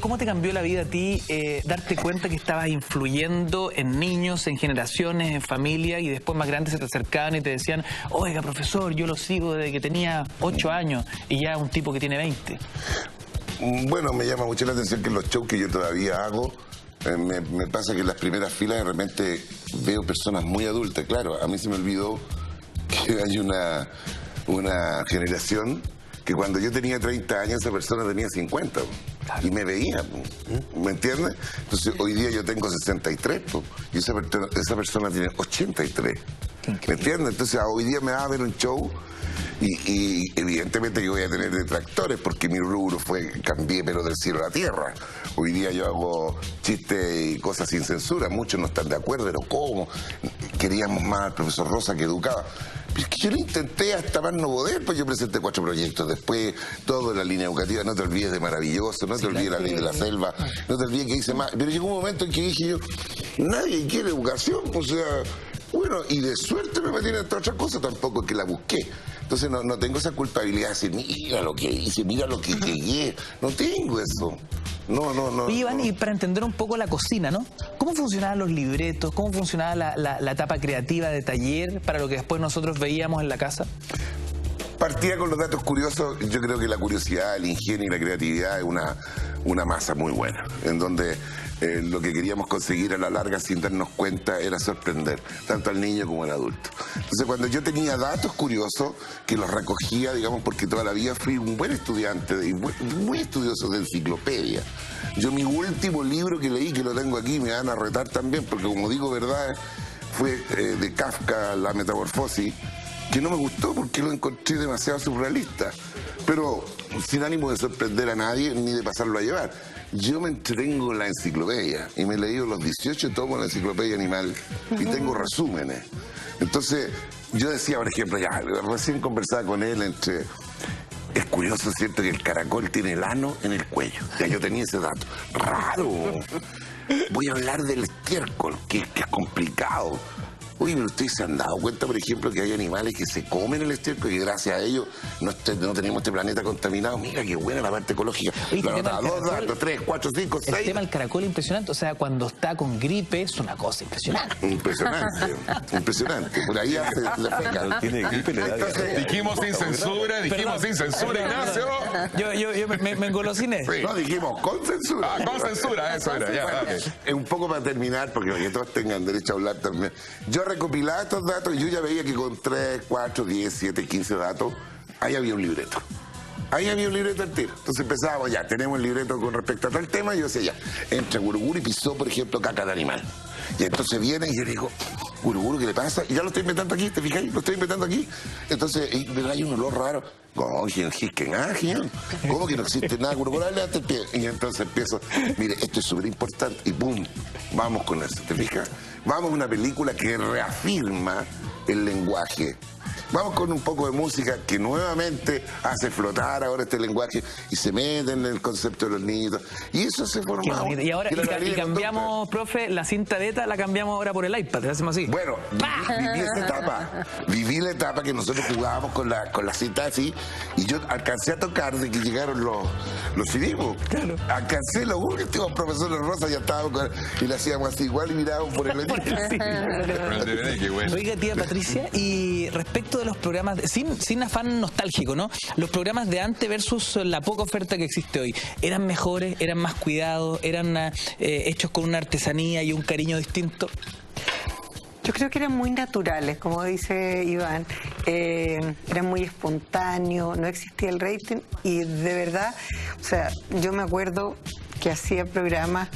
cómo te cambió la vida a ti darte cuenta que estabas influyendo en niños, en generaciones, en familia, y después más grandes se te acercaban y te decían, oiga, profesor, yo lo sigo desde que tenía 8 años y ya es un tipo que tiene 20? Bueno, me llama mucho la atención que en los shows que yo todavía hago, me pasa que en las primeras filas de repente veo personas muy adultas. Claro, a mí se me olvidó que hay una generación que cuando yo tenía 30 años esa persona tenía 50 y me veía, ¿me entiendes? Entonces hoy día yo tengo 63 y esa persona tiene 83, ¿me entiendes? Entonces hoy día me va a ver un show y evidentemente que voy a tener detractores porque mi rubro cambié pero del cielo a la tierra. Hoy día yo hago chistes y cosas sin censura, muchos no están de acuerdo, pero ¿cómo? Queríamos más al profesor Rosa que educaba. Es que yo lo intenté hasta más no poder, pues yo presenté 4 proyectos después, todo en la línea educativa, no te olvides de Maravilloso, no te olvides de La Ley de la Selva, no te olvides que hice más. Pero llegó un momento en que dije yo, nadie quiere educación, o sea, bueno, y de suerte me metí en esta otra cosa, tampoco es que la busqué. Entonces no tengo esa culpabilidad de decir, mira lo que hice, mira lo que llegué, no tengo eso. No. Iván, y para entender un poco la cocina, ¿no? ¿Cómo funcionaban los libretos? ¿Cómo funcionaba la etapa creativa de taller para lo que después nosotros veíamos en la casa? Partía con los datos curiosos. Yo creo que la curiosidad, el ingenio y la creatividad es una masa muy buena, en donde lo que queríamos conseguir a la larga sin darnos cuenta era sorprender, tanto al niño como al adulto. Entonces cuando yo tenía datos curiosos, que los recogía, digamos, porque toda la vida fui un buen estudiante y muy estudioso de enciclopedia. Yo mi último libro que leí, que lo tengo aquí, me van a retar también, porque como digo verdad, fue de Kafka, La Metamorfosis, que no me gustó porque lo encontré demasiado surrealista, pero sin ánimo de sorprender a nadie ni de pasarlo a llevar. Yo me entretengo en la enciclopedia y me he leído los 18 tomos de la enciclopedia animal y tengo resúmenes. Entonces yo decía, por ejemplo, ya recién conversaba con él es curioso, ¿cierto?, que el caracol tiene el ano en el cuello. Ya yo tenía ese dato. ¡Raro! Voy a hablar del estiércol, que es complicado. Oye, pero ustedes se han dado cuenta, por ejemplo, que hay animales que se comen el estiércol y gracias a ellos no tenemos este planeta contaminado. Mira qué buena la parte ecológica. Oye, La el tema nota, del 2 caracol- datos, 3, 4, 5, 6. El tema del caracol impresionante, o sea, cuando está con gripe es una cosa impresionante. Impresionante, impresionante. Por ahí hace la feca. Tiene gripe, le da diarrea. Dijimos sin censura, dijimos sin censura, Ignacio. Yo me engolosiné. Sí. No, dijimos con censura. Ah, con censura, eso era, ya, dale. Un poco para terminar, porque para que todos tengan derecho a hablar también. Yo recopilaba estos datos y yo ya veía que con 3, 4, 10, 7, 15 datos, ahí había un libreto. Ahí había un libreto al tiro. Entonces empezábamos, ya, tenemos el libreto con respecto a tal tema, y yo decía, ya, entra Guruguru y pisó, por ejemplo, caca de animal. Y entonces viene y yo le digo, Guruguru, ¿qué le pasa? Y ya lo estoy inventando aquí, ¿te fijáis? Lo estoy inventando aquí. Entonces, hay un olor raro. ¿Cómo que no existe nada? Guruguru, levanta el pie. Y entonces empiezo, mire, esto es súper importante. Y ¡pum! Vamos con eso, ¿te fijas? Vamos a una película que reafirma el lenguaje. Vamos con un poco de música que nuevamente hace flotar ahora este lenguaje y se mete en el concepto de los niños. Y eso se Qué formaba. bonito. Y ahora y cambiamos, profe, la cinta beta la cambiamos ahora por el iPad, ¿le hacemos así? Bueno, viví esa etapa. Viví la etapa que nosotros jugábamos con la cinta así, y yo alcancé a tocar de que llegaron los CDs. Claro. Alcancé los últimos profesores Rosa, ya estábamos y le hacíamos así igual y mirábamos por el Oiga, tía Patricia, y respecto de los programas, sin afán nostálgico, ¿no? Los programas de antes versus la poca oferta que existe hoy, ¿eran mejores, eran más cuidados, eran hechos con una artesanía y un cariño distinto? Yo creo que eran muy naturales, como dice Iván. Eran muy espontáneos, no existía el rating y de verdad, o sea, yo me acuerdo que hacía programas,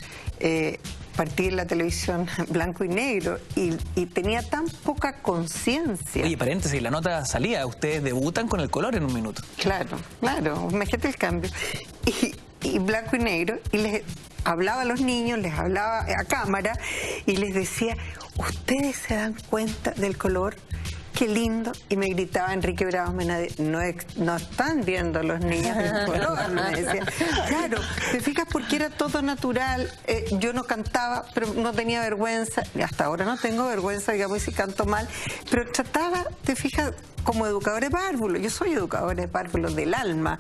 partí en la televisión blanco y negro y tenía tan poca conciencia. Oye, paréntesis, la nota salía, ustedes debutan con el color en un minuto. Claro, imagínate el cambio. Y blanco y negro, y les hablaba a los niños, les hablaba a cámara y les decía, ¿ustedes se dan cuenta del color? Qué lindo. Y me gritaba Enrique Bravo Menade, no están viendo los niños el color, me decía. Claro, te fijas porque era todo natural, yo no cantaba, pero no tenía vergüenza, y hasta ahora no tengo vergüenza, digamos, si canto mal, pero trataba, te fijas, como educador de párvulos, yo soy educador de párvulos del alma,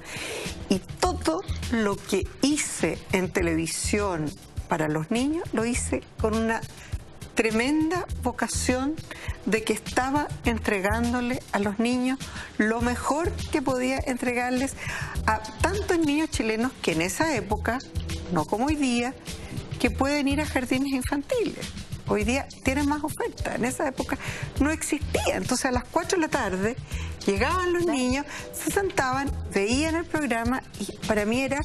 y todo lo que hice en televisión para los niños, lo hice con una tremenda vocación de que estaba entregándole a los niños lo mejor que podía entregarles a tantos niños chilenos que en esa época, no como hoy día, que pueden ir a jardines infantiles. Hoy día tienen más oferta, en esa época no existía. Entonces a las 4 de la tarde llegaban los niños, se sentaban, veían el programa y para mí era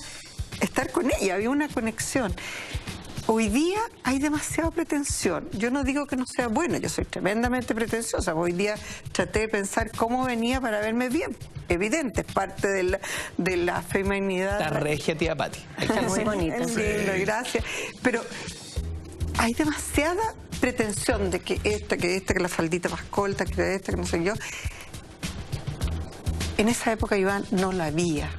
estar con ella, había una conexión. Hoy día hay demasiada pretensión. Yo no digo que no sea bueno, yo soy tremendamente pretenciosa. Hoy día traté de pensar cómo venía para verme bien. Evidente, es parte de la feminidad. La regia, tía Pati. Muy bonita. Sí, gracias. Pero hay demasiada pretensión de que que la faldita más corta, que no sé yo. En esa época, Iván, no la había.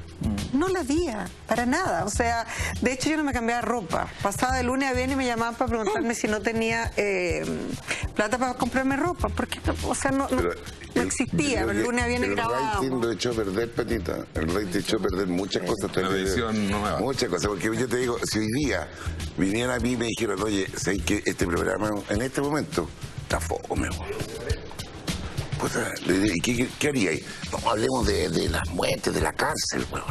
No la había, para nada. O sea, de hecho yo no me cambiaba ropa. Pasaba de lunes a viernes y me llamaban para preguntarme si no tenía plata para comprarme ropa. Porque, o sea, no existía. El lunes a viernes grabábamos. El rating lo echó a perder, Patita. El rating echó a perder muchas cosas. La edición nueva. Muchas cosas. Porque yo te digo, si hoy día vinieran a mí y me dijeran, oye, ¿sabes que este programa en este momento está fome? ¿Y qué haría ahí? No, hablemos de las muertes, de la cárcel, weón.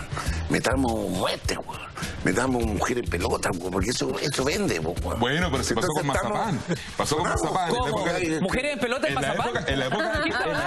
Metamos muertes, weón. Metamos mujeres en pelota, weón, porque eso vende, weón. Bueno, pero si pasó con Mazapán. Pasó con Mazapán. ¿Cómo? ¿Mujeres en pelota en Mazapán? En la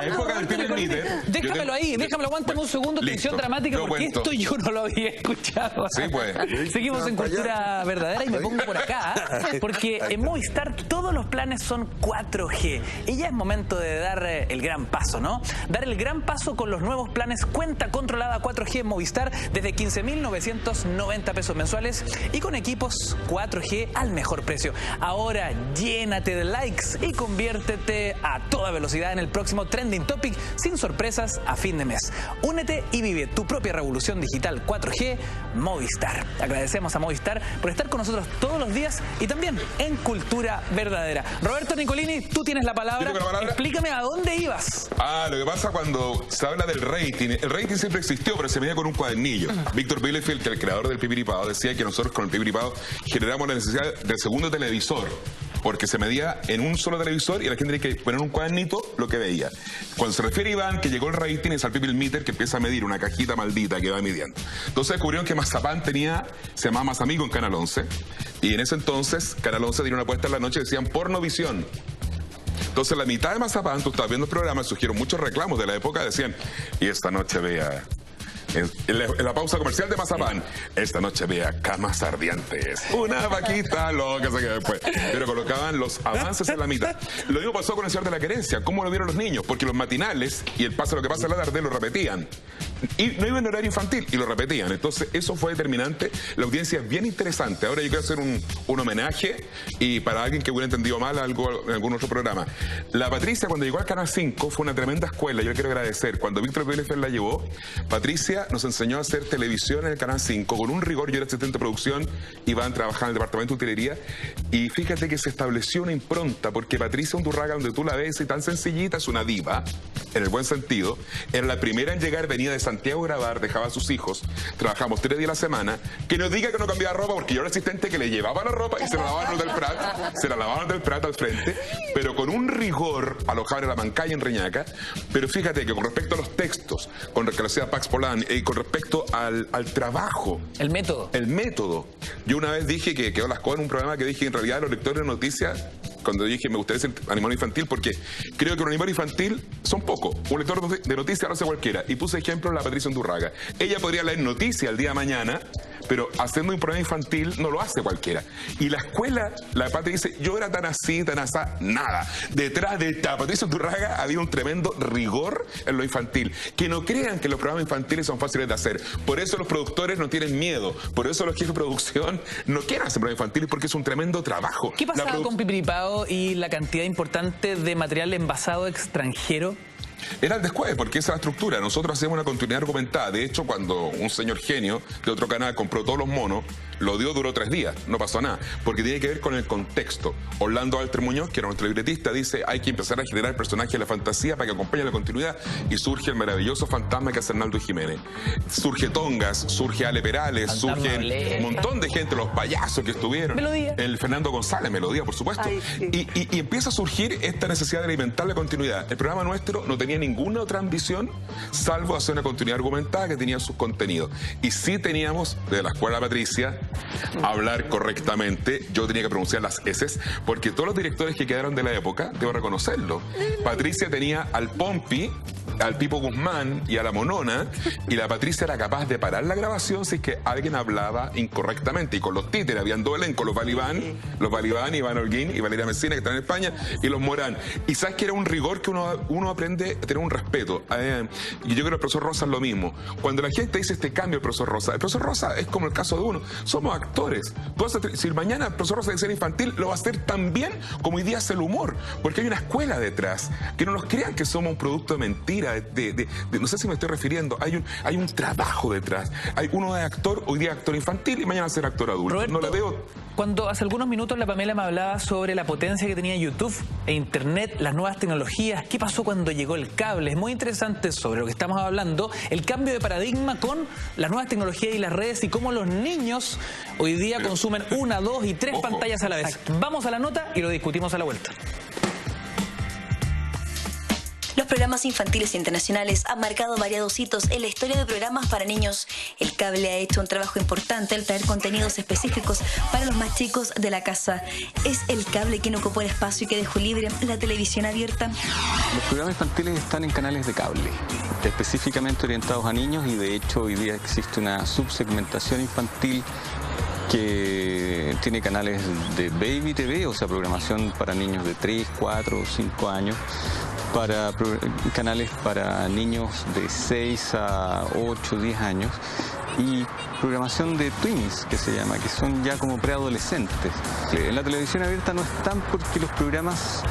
época del Pimen Níter. Déjamelo ahí, aguántame un segundo, tensión dramática, porque esto yo no lo había escuchado. Sí, pues. Seguimos en Cultura Verdadera y me pongo por acá, porque en Movistar todos los planes son 4G. Y ya es momento de dar el gran gran paso, ¿no? Dar el gran paso con los nuevos planes cuenta controlada 4G en Movistar desde 15.990 pesos mensuales y con equipos 4G al mejor precio. Ahora llénate de likes y conviértete a toda velocidad en el próximo Trending Topic sin sorpresas a fin de mes. Únete y vive tu propia revolución digital 4G Movistar. Agradecemos a Movistar por estar con nosotros todos los días y también en Cultura Verdadera. Roberto Nicolini, tú tienes la palabra. Explícame a dónde ibas. Lo que pasa cuando se habla del rating, el rating siempre existió, pero se medía con un cuadernillo. Víctor Bielefeld, que es el creador del Pipiripao, decía que nosotros con el Pipiripao generamos la necesidad del segundo televisor, porque se medía en un solo televisor y la gente tenía que poner en un cuadernito lo que veía. Cuando se refiere a Iván, que llegó el rating, es al Pipil Meter, que empieza a medir una cajita maldita que va midiendo. Entonces descubrieron que Mazapán se llamaba Más Amigo en Canal 11, y en ese entonces Canal 11 tenía una apuesta en la noche, decían Pornovisión. Entonces la mitad de Mazapán, tú estabas viendo el programa, surgieron muchos reclamos de la época, decían, y esta noche vea... En la pausa comercial de Mazapán, esta noche vea Camas Ardientes, una vaquita loca, se quedó después. Pero colocaban los avances en la mitad. Lo mismo pasó con el Señor de la Querencia. ¿Cómo lo vieron los niños? Porque los matinales y el Pasa lo que pasa en la tarde lo repetían. Y no iba en horario infantil y lo repetían. Entonces eso fue determinante. La audiencia es bien interesante. Ahora yo quiero hacer un homenaje y para alguien que hubiera entendido mal algo en algún otro programa. La Patricia, cuando llegó al Canal 5, fue una tremenda escuela. Yo le quiero agradecer. Cuando Víctor Bielefeld la llevó, Patricia nos enseñó a hacer televisión en el Canal 5 con un rigor. Yo era asistente de producción, Iván trabajaba en el departamento de utilería, y fíjate que se estableció una impronta, porque Patricia Undurraga, donde tú la ves, y tan sencillita, es una diva, en el buen sentido. Era la primera en llegar, venía de Santiago a grabar, dejaba a sus hijos, trabajamos 3 días a la semana. Que nos diga que no cambiaba ropa, porque yo era asistente que le llevaba la ropa y se la lavaban los del Prat, se la lavaban del Prat al frente, pero con un rigor a los cabros de la Mancaya en Reñaca. Pero fíjate que con respecto a los textos, con lo que lo hacía Pax Polán, y con respecto al trabajo. El método. El método. Yo una vez dije que quedó las cosas en un programa que dije en realidad los lectores de noticias, cuando dije me gustaría ser animador infantil, porque creo que un animador infantil son pocos. Un lector de noticias lo hace cualquiera. Y puse ejemplo la Patricia Undurraga. Ella podría leer noticias el día de mañana, pero haciendo un programa infantil no lo hace cualquiera. Y la escuela, la Patri dice, yo era tan así, tan asá, nada. Detrás de esta Patricia Undurraga había un tremendo rigor en lo infantil. Que no crean que los programas infantiles son fáciles de hacer. Por eso los productores no tienen miedo. Por eso los jefes de producción no quieren hacer programas infantiles, porque es un tremendo trabajo. ¿Qué pasaba con Pipiripao y la cantidad importante de material envasado extranjero? Era el después, porque esa es la estructura. Nosotros hacemos una continuidad argumentada. De hecho, cuando un señor genio de otro canal compró todos los monos, lo dio, duró 3 días, no pasó nada, porque tiene que ver con el contexto. Orlando Alter Muñoz, que era nuestro libretista, dice, hay que empezar a generar personajes de la fantasía para que acompañe la continuidad, y surge el maravilloso fantasma que es Arnaldo Jiménez. Surge Tongas, surge Ale Perales, surge un montón de gente, los payasos que estuvieron. Melodía. El Fernando González, Melodía, por supuesto. Ay, sí. Y empieza a surgir esta necesidad de alimentar la continuidad. El programa nuestro no tenía ninguna otra ambición salvo hacer una continuidad argumentada que tenía sus contenidos. Y sí teníamos, de la escuela Patricia, hablar correctamente. Yo tenía que pronunciar las S, porque todos los directores que quedaron de la época, debo reconocerlo. Patricia tenía al Pompi, al Pipo Guzmán y a la Monona, y la Patricia era capaz de parar la grabación si es que alguien hablaba incorrectamente. Y con los títeres habían 2 elencos, los Balibán, Iván Holguín y Valeria Messina, que están en España, y los Morán. Y sabes que era un rigor que uno aprende a tener un respeto. Y yo creo que el profesor Rosa es lo mismo. Cuando la gente dice este cambio, el profesor Rosa es como el caso de uno. Somos actores. Si mañana el profesor Rosa de ser infantil, lo va a hacer tan bien como hoy día hace el humor. Porque hay una escuela detrás. Que no nos crean que somos un producto de mentira. No sé si me estoy refiriendo. Hay un trabajo detrás. Hay uno de actor, hoy día actor infantil y mañana ser actor adulto. Roberto, no la veo. Cuando hace algunos minutos la Pamela me hablaba sobre la potencia que tenía YouTube e Internet, las nuevas tecnologías, ¿qué pasó cuando llegó el cable? Es muy interesante sobre lo que estamos hablando, el cambio de paradigma con las nuevas tecnologías y las redes y cómo los niños hoy día consumen 1, 2 y 3 pantallas a la vez. Vamos a la nota y lo discutimos a la vuelta. Los programas infantiles internacionales han marcado variados hitos en la historia de programas para niños. El cable ha hecho un trabajo importante al traer contenidos específicos para los más chicos de la casa. ¿Es el cable quien ocupó el espacio y que dejó libre la televisión abierta? Los programas infantiles están en canales de cable, específicamente orientados a niños, y de hecho hoy día existe una subsegmentación infantil que tiene canales de Baby TV, o sea, programación para niños de 3, 4, 5 años, canales para niños de 6 a 8, 10 años y programación de tweens, que se llama, que son ya como preadolescentes. En la televisión abierta no están porque los programas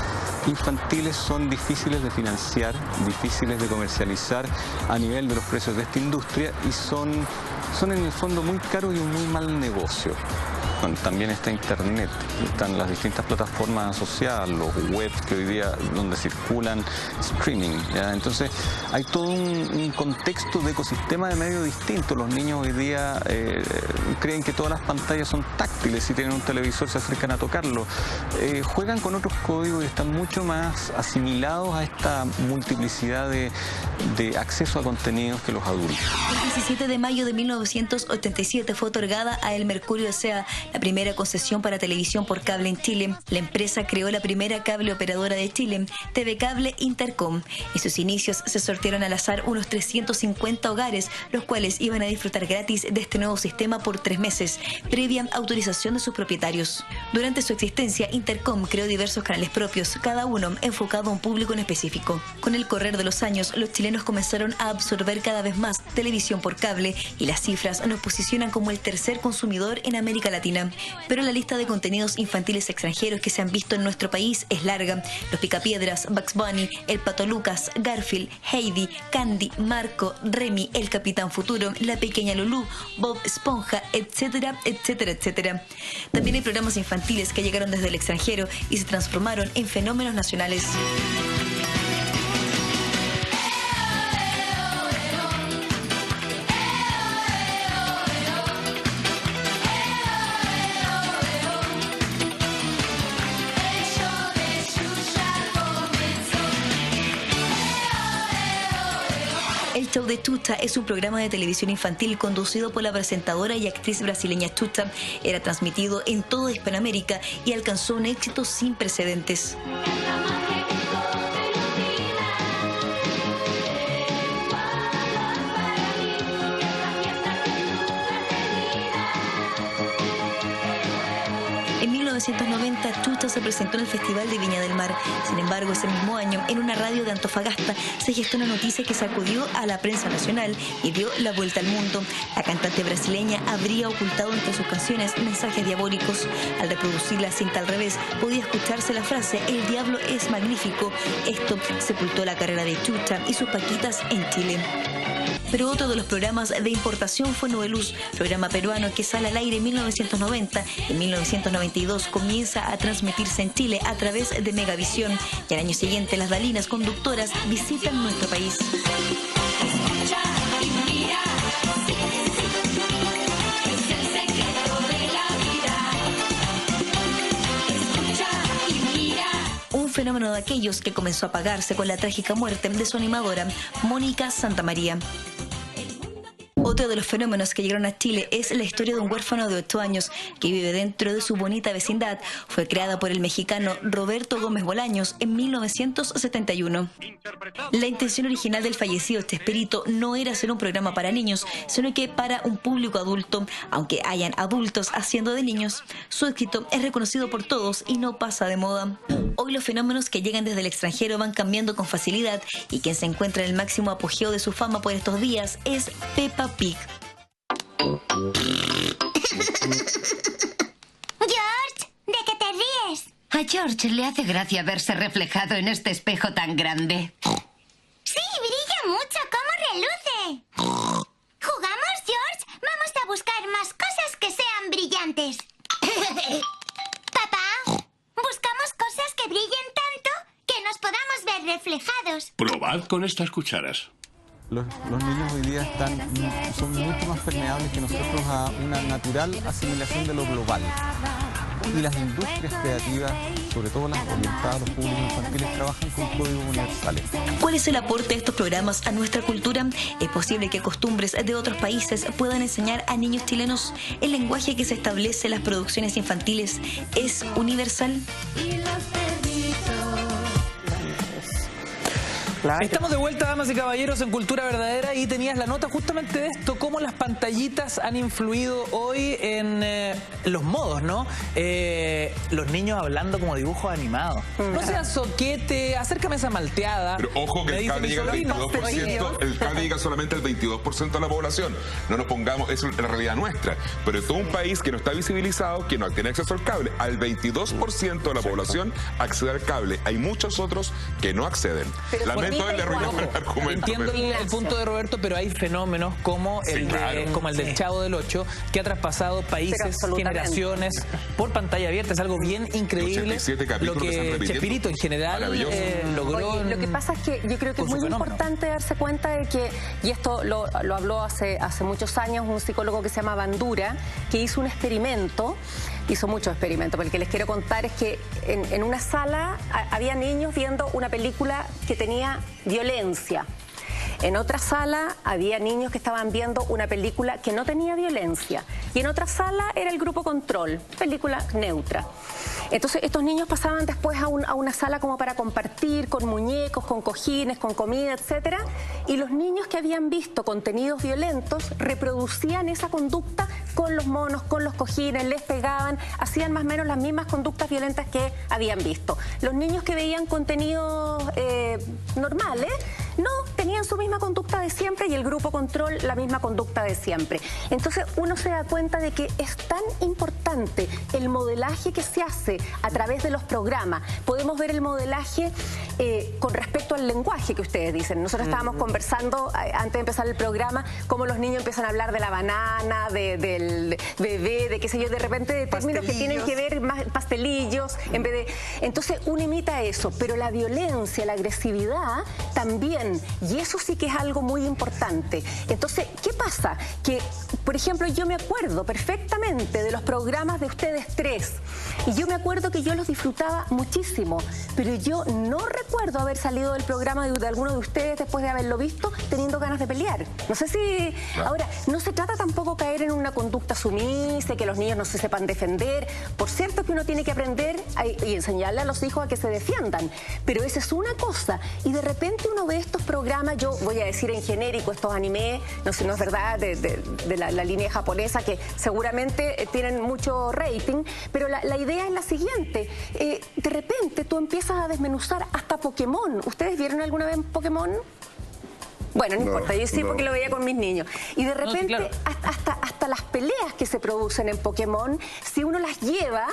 infantiles son difíciles de financiar, difíciles de comercializar a nivel de los precios de esta industria y son en el fondo muy caros y un muy mal negocio. Bueno, también está Internet, están las distintas plataformas asociadas, los webs que hoy día donde circulan streaming, ¿ya? Entonces hay todo un contexto de ecosistema de medio distinto. Los niños hoy día creen que todas las pantallas son táctiles, si tienen un televisor se acercan a tocarlo, juegan con otros códigos y están mucho más asimilados a esta multiplicidad de acceso a contenidos que los adultos. El 17 de mayo de 1987 fue otorgada a El Mercurio S.A. la primera concesión para televisión por cable en Chile. La empresa creó la primera cable operadora de Chile, TV Cable Intercom. En sus inicios se sortearon al azar unos 350 hogares, los cuales iban a disfrutar gratis de este nuevo sistema por 3 meses, previa autorización de sus propietarios. Durante su existencia, Intercom creó diversos canales propios, cada uno enfocado a un público en específico. Con el correr de los años, los chilenos comenzaron a absorber cada vez más televisión por cable y las cifras nos posicionan como el tercer consumidor en América Latina. Pero la lista de contenidos infantiles extranjeros que se han visto en nuestro país es larga. Los Picapiedras, Bugs Bunny, El Pato Lucas, Garfield, Heidi, Candy, Marco, Remy, El Capitán Futuro, La Pequeña Lulú, Bob Esponja, etcétera, etcétera, etcétera. También hay programas infantiles que llegaron desde el extranjero y se transformaron en fenómenos nacionales. El show de Chucha es un programa de televisión infantil conducido por la presentadora y actriz brasileña Chucha. Era transmitido en toda Hispanoamérica y alcanzó un éxito sin precedentes. En 1990, Chucha se presentó en el Festival de Viña del Mar. Sin embargo, ese mismo año, en una radio de Antofagasta, se gestó una noticia que sacudió a la prensa nacional y dio la vuelta al mundo. La cantante brasileña habría ocultado entre sus canciones mensajes diabólicos. Al reproducir la cinta al revés, podía escucharse la frase «El diablo es magnífico». Esto sepultó la carrera de Chucha y sus paquitas en Chile. Pero otro de los programas de importación fue Noveluz, programa peruano que sale al aire en 1990. En 1992 comienza a transmitirse en Chile a través de Megavisión y al año siguiente las Dalinas conductoras visitan nuestro país. Un fenómeno de aquellos que comenzó a apagarse con la trágica muerte de su animadora, Mónica Santamaría. Otro de los fenómenos que llegaron a Chile es la historia de un huérfano de 8 años que vive dentro de su bonita vecindad. Fue creada por el mexicano Roberto Gómez Bolaños en 1971. La intención original del fallecido Chespirito no era hacer un programa para niños, sino que para un público adulto, aunque hayan adultos haciendo de niños. Su éxito es reconocido por todos y no pasa de moda. Hoy los fenómenos que llegan desde el extranjero van cambiando con facilidad y quien se encuentra en el máximo apogeo de su fama por estos días es Peppa Pig. George, ¿de qué te ríes? A George le hace gracia verse reflejado en este espejo tan grande. Sí, brilla mucho, ¿cómo reluce? ¿Jugamos, George? Vamos a buscar más cosas que sean brillantes. Papá, buscamos cosas que brillen tanto que nos podamos ver reflejados. Probad con estas cucharas. Los niños hoy día son mucho más permeables que nosotros a una natural asimilación de lo global. Y las industrias creativas, sobre todo las orientadas a los públicos infantiles, trabajan con códigos universales. ¿Cuál es el aporte de estos programas a nuestra cultura? ¿Es posible que costumbres de otros países puedan enseñar a niños chilenos? ¿El lenguaje que se establece en las producciones infantiles es universal? Claro. Estamos de vuelta, damas y caballeros, en Cultura Verdadera, y tenías la nota justamente de esto, cómo las pantallitas han influido hoy en los modos, ¿no? Los niños hablando como dibujos animados. No seas soquete, acércame esa malteada. Pero ojo que el cable llega al 22%, el cable llega solamente al 22% de la población. No nos pongamos, eso es la realidad nuestra. Pero todo un país que no está visibilizado, que no tiene acceso al cable, al 22% de la población accede al cable. Hay muchos otros que no acceden. Lamento haberle arruinado el argumento. Entiendo el punto de Roberto, pero hay fenómenos como el del Chavo del Ocho, que ha traspasado países, generaciones, por pantalla abierta. Es algo bien increíble. Lo que Chespirito en general logró. Oye, lo que pasa es que yo creo que es muy importante darse cuenta de que, y esto lo habló hace muchos años un psicólogo que se llama Bandura, que hizo un experimento. Hizo muchos experimentos, pero el que les quiero contar es que en una sala había niños viendo una película que tenía violencia. En otra sala había niños que estaban viendo una película que no tenía violencia. Y en otra sala era el grupo control, película neutra. Entonces estos niños pasaban después a una sala como para compartir, con muñecos, con cojines, con comida, etcétera. Y los niños que habían visto contenidos violentos reproducían esa conducta con los monos, con los cojines, les pegaban, hacían más o menos las mismas conductas violentas que habían visto. Los niños que veían contenidos normales, no, tenían su misma conducta de siempre, y el grupo control la misma conducta de siempre. Entonces uno se da cuenta de que es tan importante el modelaje que se hace a través de los programas. Podemos ver el modelaje con respecto al lenguaje que ustedes dicen. Nosotros estábamos conversando antes de empezar el programa cómo los niños empiezan a hablar de la banana, del bebé, de qué sé yo, de repente de términos que tienen que ver más pastelillos en vez de... Entonces uno imita eso, pero la violencia, la agresividad también, y eso sí que es algo muy importante. Entonces, ¿qué pasa? Que, por ejemplo, yo me acuerdo perfectamente de los programas de ustedes tres, y yo me acuerdo que yo los disfrutaba muchísimo, pero yo no recuerdo haber salido del programa de alguno de ustedes después de haberlo visto teniendo ganas de pelear. No sé si... Ahora, no se trata tampoco de caer en una conducta sumisa, que los niños no se sepan defender. Por cierto que uno tiene que aprender y enseñarle a los hijos a que se defiendan, pero esa es una cosa, y de repente uno ve estos programas, yo voy a decir en genérico, estos animes, no sé, no es verdad, de la línea japonesa, que seguramente tienen mucho rating, pero la idea es la siguiente: de repente tú empiezas a desmenuzar hasta Pokémon. ¿Ustedes vieron alguna vez Pokémon? Bueno, no importa, yo sí, porque lo veía con mis niños. Y de repente, hasta las peleas que se producen en Pokémon, si uno las lleva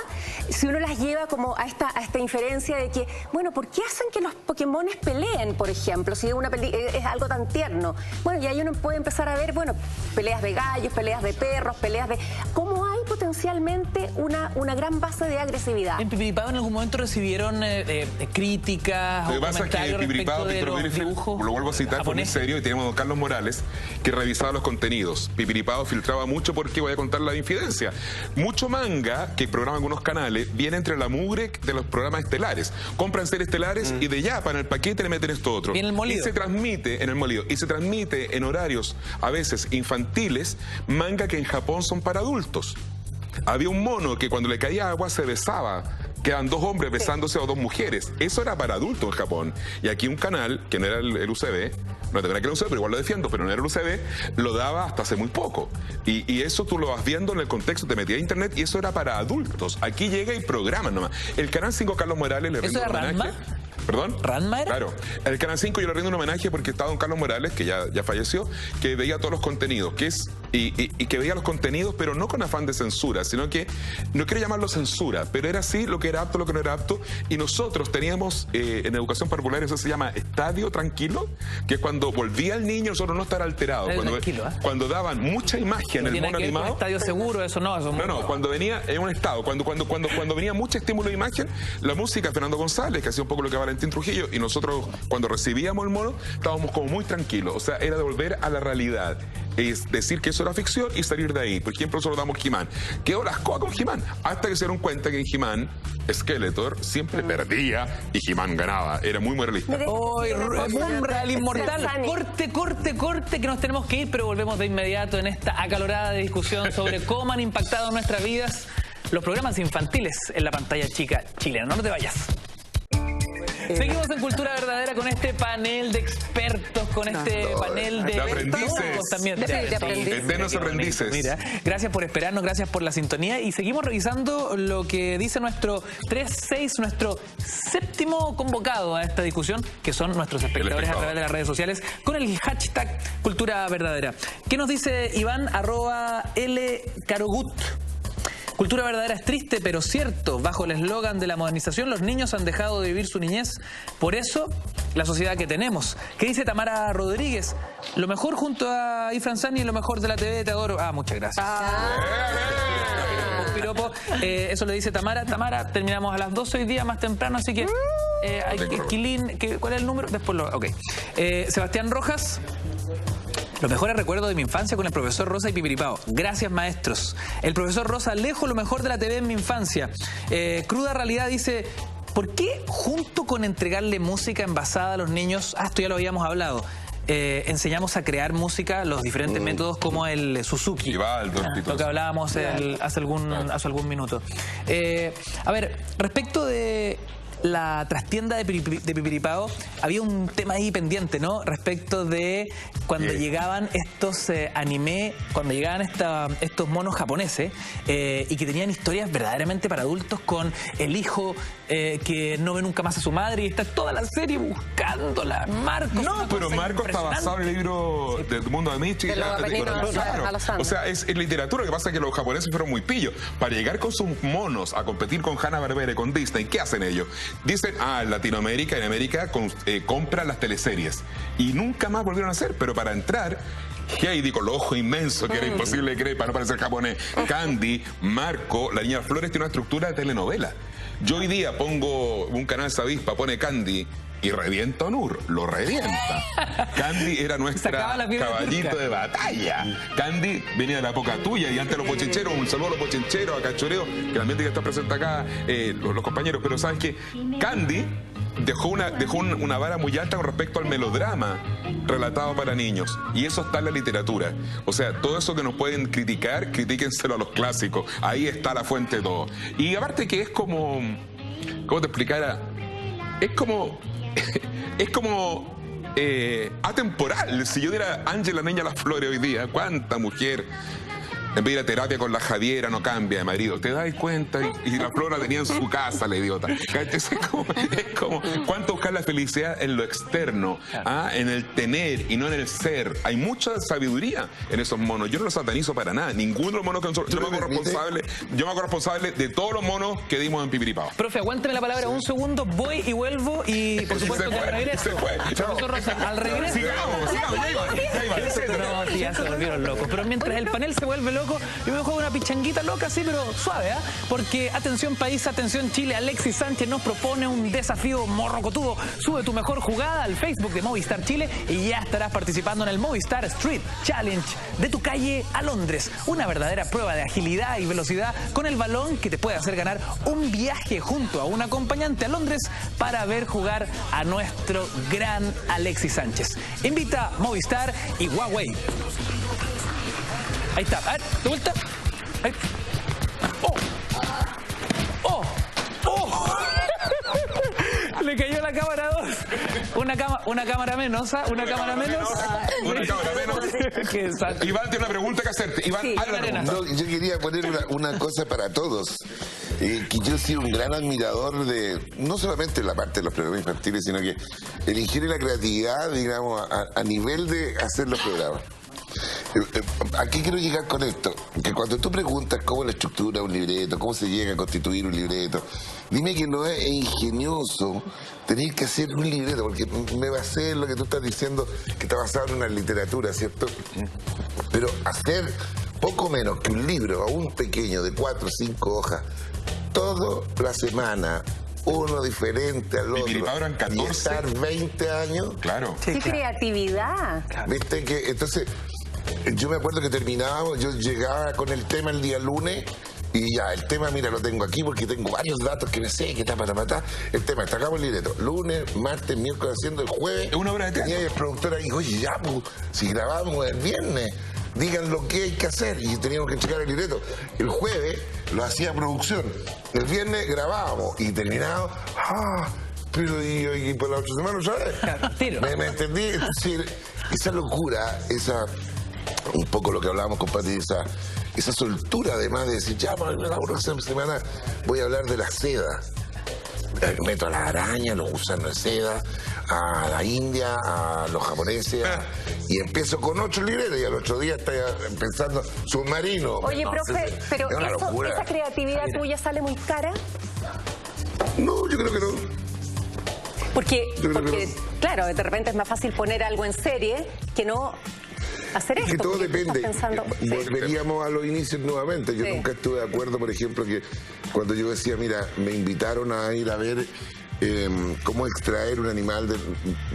como a esta inferencia de que, bueno, ¿por qué hacen que los Pokémones peleen, por ejemplo? Si es algo tan tierno. Bueno, y ahí uno puede empezar a ver, bueno, peleas de gallos, peleas de perros, peleas de... ¿Cómo hay potencialmente una gran base de agresividad? ¿En Pipiripao en algún momento recibieron críticas o comentarios respecto de los dibujos? Lo vuelvo a citar, fue muy serio, y tenemos a don Carlos Morales, que revisaba los contenidos. Pipiripao filtraba mucho, porque voy a contar la infidencia. Mucho manga que programan algunos canales viene entre la mugre de los programas estelares. Compran series estelares y de ya para el paquete le meten esto otro. En el molido. Y se transmite en el molido. Y se transmite en horarios a veces infantiles, manga que en Japón son para adultos. Había un mono que cuando le caía agua se besaba. Quedan dos hombres besándose o dos mujeres. Eso era para adultos en Japón. Y aquí un canal, que no era el UCB, no tendrá que era el UCB, pero igual lo defiendo, pero no era el UCB, lo daba hasta hace muy poco. Y eso tú lo vas viendo en el contexto, te metías a internet, y eso era para adultos. Aquí llega y programa nomás. El Canal 5 Carlos Morales le rinde un homenaje. ¿Perdón? ¿Ranma era? Claro. El Canal 5 yo le rindo un homenaje porque está don Carlos Morales, que ya falleció, que veía todos los contenidos, y que veía los contenidos, pero no con afán de censura, sino que, no quiero llamarlo censura, pero era así lo que era apto, lo que no era apto, y nosotros teníamos en educación popular, eso se llama estadio tranquilo, que cuando volvía el niño nosotros no estar alterados, cuando daban mucha imagen en el mono animado. Estadio seguro, eso no. Cuando venía en un estado, cuando venía mucho estímulo de imagen, la música de Fernando González, que hacía un poco lo que Valentín Trujillo, y nosotros cuando recibíamos el mono estábamos como muy tranquilos, o sea, era de volver a la realidad, es decir que eso era ficción y salir de ahí. Por ejemplo, nosotros damos He-Man, quedó las cosas con He-Man, hasta que se dieron cuenta que en He-Man Skeletor siempre perdía y He-Man ganaba, era muy realista. Un realismo mortal. Corte, que nos tenemos que ir, pero volvemos de inmediato en esta acalorada discusión sobre cómo han impactado en nuestras vidas los programas infantiles en la pantalla chica chilena. No te vayas. Seguimos en Cultura Verdadera con este panel de expertos, con este panel de aprendices. También. Eternos aprendices. Mira, gracias por esperarnos, gracias por la sintonía y seguimos revisando lo que dice nuestro 3-6, nuestro séptimo convocado a esta discusión, que son nuestros espectadores a través de las redes sociales, con el hashtag Cultura Verdadera. ¿Qué nos dice Iván @LCarogut? Cultura verdadera es triste, pero cierto. Bajo el eslogan de la modernización, los niños han dejado de vivir su niñez. Por eso, la sociedad que tenemos. ¿Qué dice Tamara Rodríguez? Lo mejor junto a Ifran Sani y lo mejor de la TV, te adoro. Muchas gracias. Piropo. Eso le dice Tamara. Tamara, terminamos a las 12 hoy día, más temprano, así que... Quilín, ¿cuál es el número? Después lo... Ok. Sebastián Rojas. Los mejores recuerdos de mi infancia con el profesor Rosa y Pipiripao. Gracias, maestros. El profesor Rosa, lejos lo mejor de la TV en mi infancia. Cruda Realidad dice... ¿Por qué junto con entregarle música envasada a los niños, esto ya lo habíamos hablado, enseñamos a crear música, los diferentes métodos como el Suzuki? Lo que hablábamos hace algún minuto. A ver, respecto de la trastienda de Pipiripao, había un tema ahí pendiente, ¿no? Respecto de cuando llegaban estos anime, cuando llegaban estos monos japoneses y que tenían historias verdaderamente para adultos con el hijo que no ve nunca más a su madre y está toda la serie buscándola. Marcos. No, pero Marcos está basado en el libro del mundo de Michi. O sea, es literatura. Lo que pasa es que los japoneses fueron muy pillos. Para llegar con sus monos a competir con Hanna-Barbera y con Disney, ¿qué hacen ellos? Dicen, en Latinoamérica y en América compran las teleseries. Y nunca más volvieron a hacer, pero para entrar... Heidi con los ojos inmensos, que era imposible creer para no parecer japonés. Candy, Marco, la niña Flores tiene una estructura de telenovela. Yo hoy día pongo un canal Savispa, pone Candy y revienta a Onur, lo revienta. Candy era nuestra caballito de batalla. Candy venía de la época tuya y antes los pochincheros, un saludo a los pochincheros, a Cachoreo, que también está presente acá, los compañeros, pero sabes que Candy dejó una vara muy alta con respecto al melodrama relatado para niños, y eso está en la literatura. O sea, todo eso que nos pueden criticar, critíquenselo a los clásicos, ahí está la fuente de todo. Y aparte que es como, ¿cómo te explicara? Es como atemporal. Si yo diera Ángela Niña Las Flores hoy día, ¿cuánta mujer en vez de ir a terapia con la Javiera no cambia de marido? ¿Te das cuenta? Y la Flor la tenía en su casa, la idiota. Es como ¿cuánto buscar la felicidad en lo externo? En el tener y no en el ser. Hay mucha sabiduría en esos monos. Yo no los satanizo para nada. Ninguno de los monos que nosotros... Yo me hago responsable de todos los monos que dimos en Pipiripao. Profe, aguánteme la palabra un segundo. Voy y vuelvo y por supuesto que regreso. Profesor Rosa, al regreso... No, ya se volvieron locos. Pero mientras el panel se vuelve loco, yo me juego una pichanguita loca, sí, pero suave, porque atención país, atención Chile, Alexis Sánchez nos propone un desafío morrocotudo. Sube tu mejor jugada al Facebook de Movistar Chile y ya estarás participando en el Movistar Street Challenge, de tu calle a Londres. Una verdadera prueba de agilidad y velocidad con el balón que te puede hacer ganar un viaje junto a un acompañante a Londres para ver jugar a nuestro gran Alexis Sánchez. Invita Movistar y Huawei. Ahí está. A ver, de vuelta. Ahí. ¡Oh! ¡Oh! ¡Oh! Le cayó la cámara 2. Una cámara menos, una cámara menos. Una cámara menos. Iván tiene una pregunta que hacerte. Iván, sí, no, yo quería poner una cosa para todos. Que yo he sido un gran admirador de, no solamente la parte de los programas infantiles, sino que el ingenio y la creatividad, digamos, a nivel de hacer los programas. Aquí quiero llegar con esto, que cuando tú preguntas cómo es la estructura de un libreto, cómo se llega a constituir un libreto, dime que no es ingenioso tener que hacer un libreto, porque me basé en lo que tú estás diciendo, que está basado en una literatura, ¿cierto? Pero hacer poco menos que un libro, aún pequeño, de 4 o 5 hojas, toda la semana, uno diferente al otro, y estar 20 años. Claro. ¡Qué creatividad! Viste que, entonces, yo me acuerdo que terminábamos, yo llegaba con el tema el día lunes, y ya, el tema, mira, lo tengo aquí porque tengo varios datos que me sé, que está para matar. El tema, destacamos el libreto. Lunes, martes, miércoles, haciendo el jueves. Es una obra de teatro. Y el productor ahí, oye, ya, pues, si grabamos el viernes, digan lo que hay que hacer. Y teníamos que checar el libreto. El jueves lo hacía producción. El viernes grabábamos y terminábamos. pero y por la otra semana, ¿sabes? Me entendí. Es decir, esa locura, un poco lo que hablábamos con Pati, esa soltura además de decir, ya, la próxima semana voy a hablar de la seda. Meto a la araña, los gusanos de seda, a la India, a los japoneses, y empiezo con 8 libreros y al otro día estoy pensando submarino. Oye, profe, pero ¿esa creatividad tuya sale muy cara? No, yo creo que no. Porque claro, de repente es más fácil poner algo en serie que no hacer esto. Que todo depende. Sí. Veríamos a los inicios nuevamente. Yo nunca estuve de acuerdo, por ejemplo, que cuando yo decía, mira, me invitaron a ir a ver cómo extraer un animal de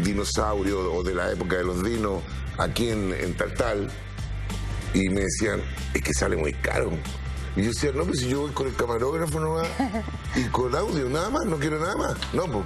dinosaurio o de la época de los dinos aquí en Tartal, y me decían, es que sale muy caro. Y yo decía, no, pues si yo voy con el camarógrafo nomás y con audio, nada más, no quiero nada más. No, pues.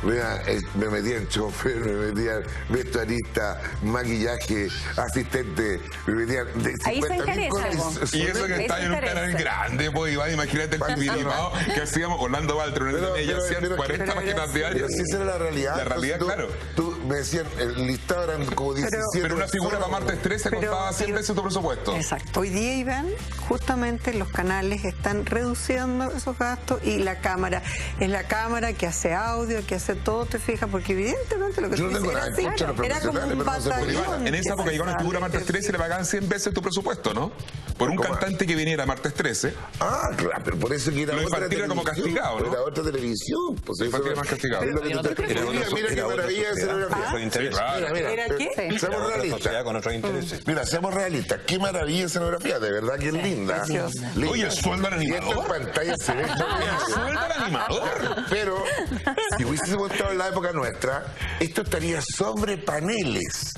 Mira, me metía en chofer, me metía vestuarista, maquillaje, asistente, me metía de 50.000 cosas. Y eso que está en un canal grande, pues Iván, imagínate el Pibiribao que hacíamos Orlando Baltro, ella hacían 40 páginas diarias. Pero si esa era la realidad. La realidad, claro. Tú me decían, el listado eran como 17. Pero una figura para martes 13 costaba 100 veces tu presupuesto. Exacto. Hoy día, Iván, justamente los canales están reduciendo esos gastos y la cámara es la cámara que hace audio, que hace todo, te fijas, porque evidentemente lo que yo no tengo nada en contra de los era como un batallón. En esa época llegó una figura martes 13 y le pagaban 100 veces tu presupuesto, ¿no? Por un cantante que viniera martes 13. Ah, claro, pero por eso que era lo infantil era como castigado, ¿no? Era otra televisión. Pues el infantil era más castigado. Mira qué maravilla de escenografía. ¿Era qué? Seamos realistas. Con otros intereses. Mira, seamos realistas. Qué maravilla de escenografía, de verdad que es linda. Oye, el sueldo al animador. Y esto en pantalla se ve. El sueldo al animador. Pero si hubiésemos estado en la época nuestra, esto estaría sobre paneles.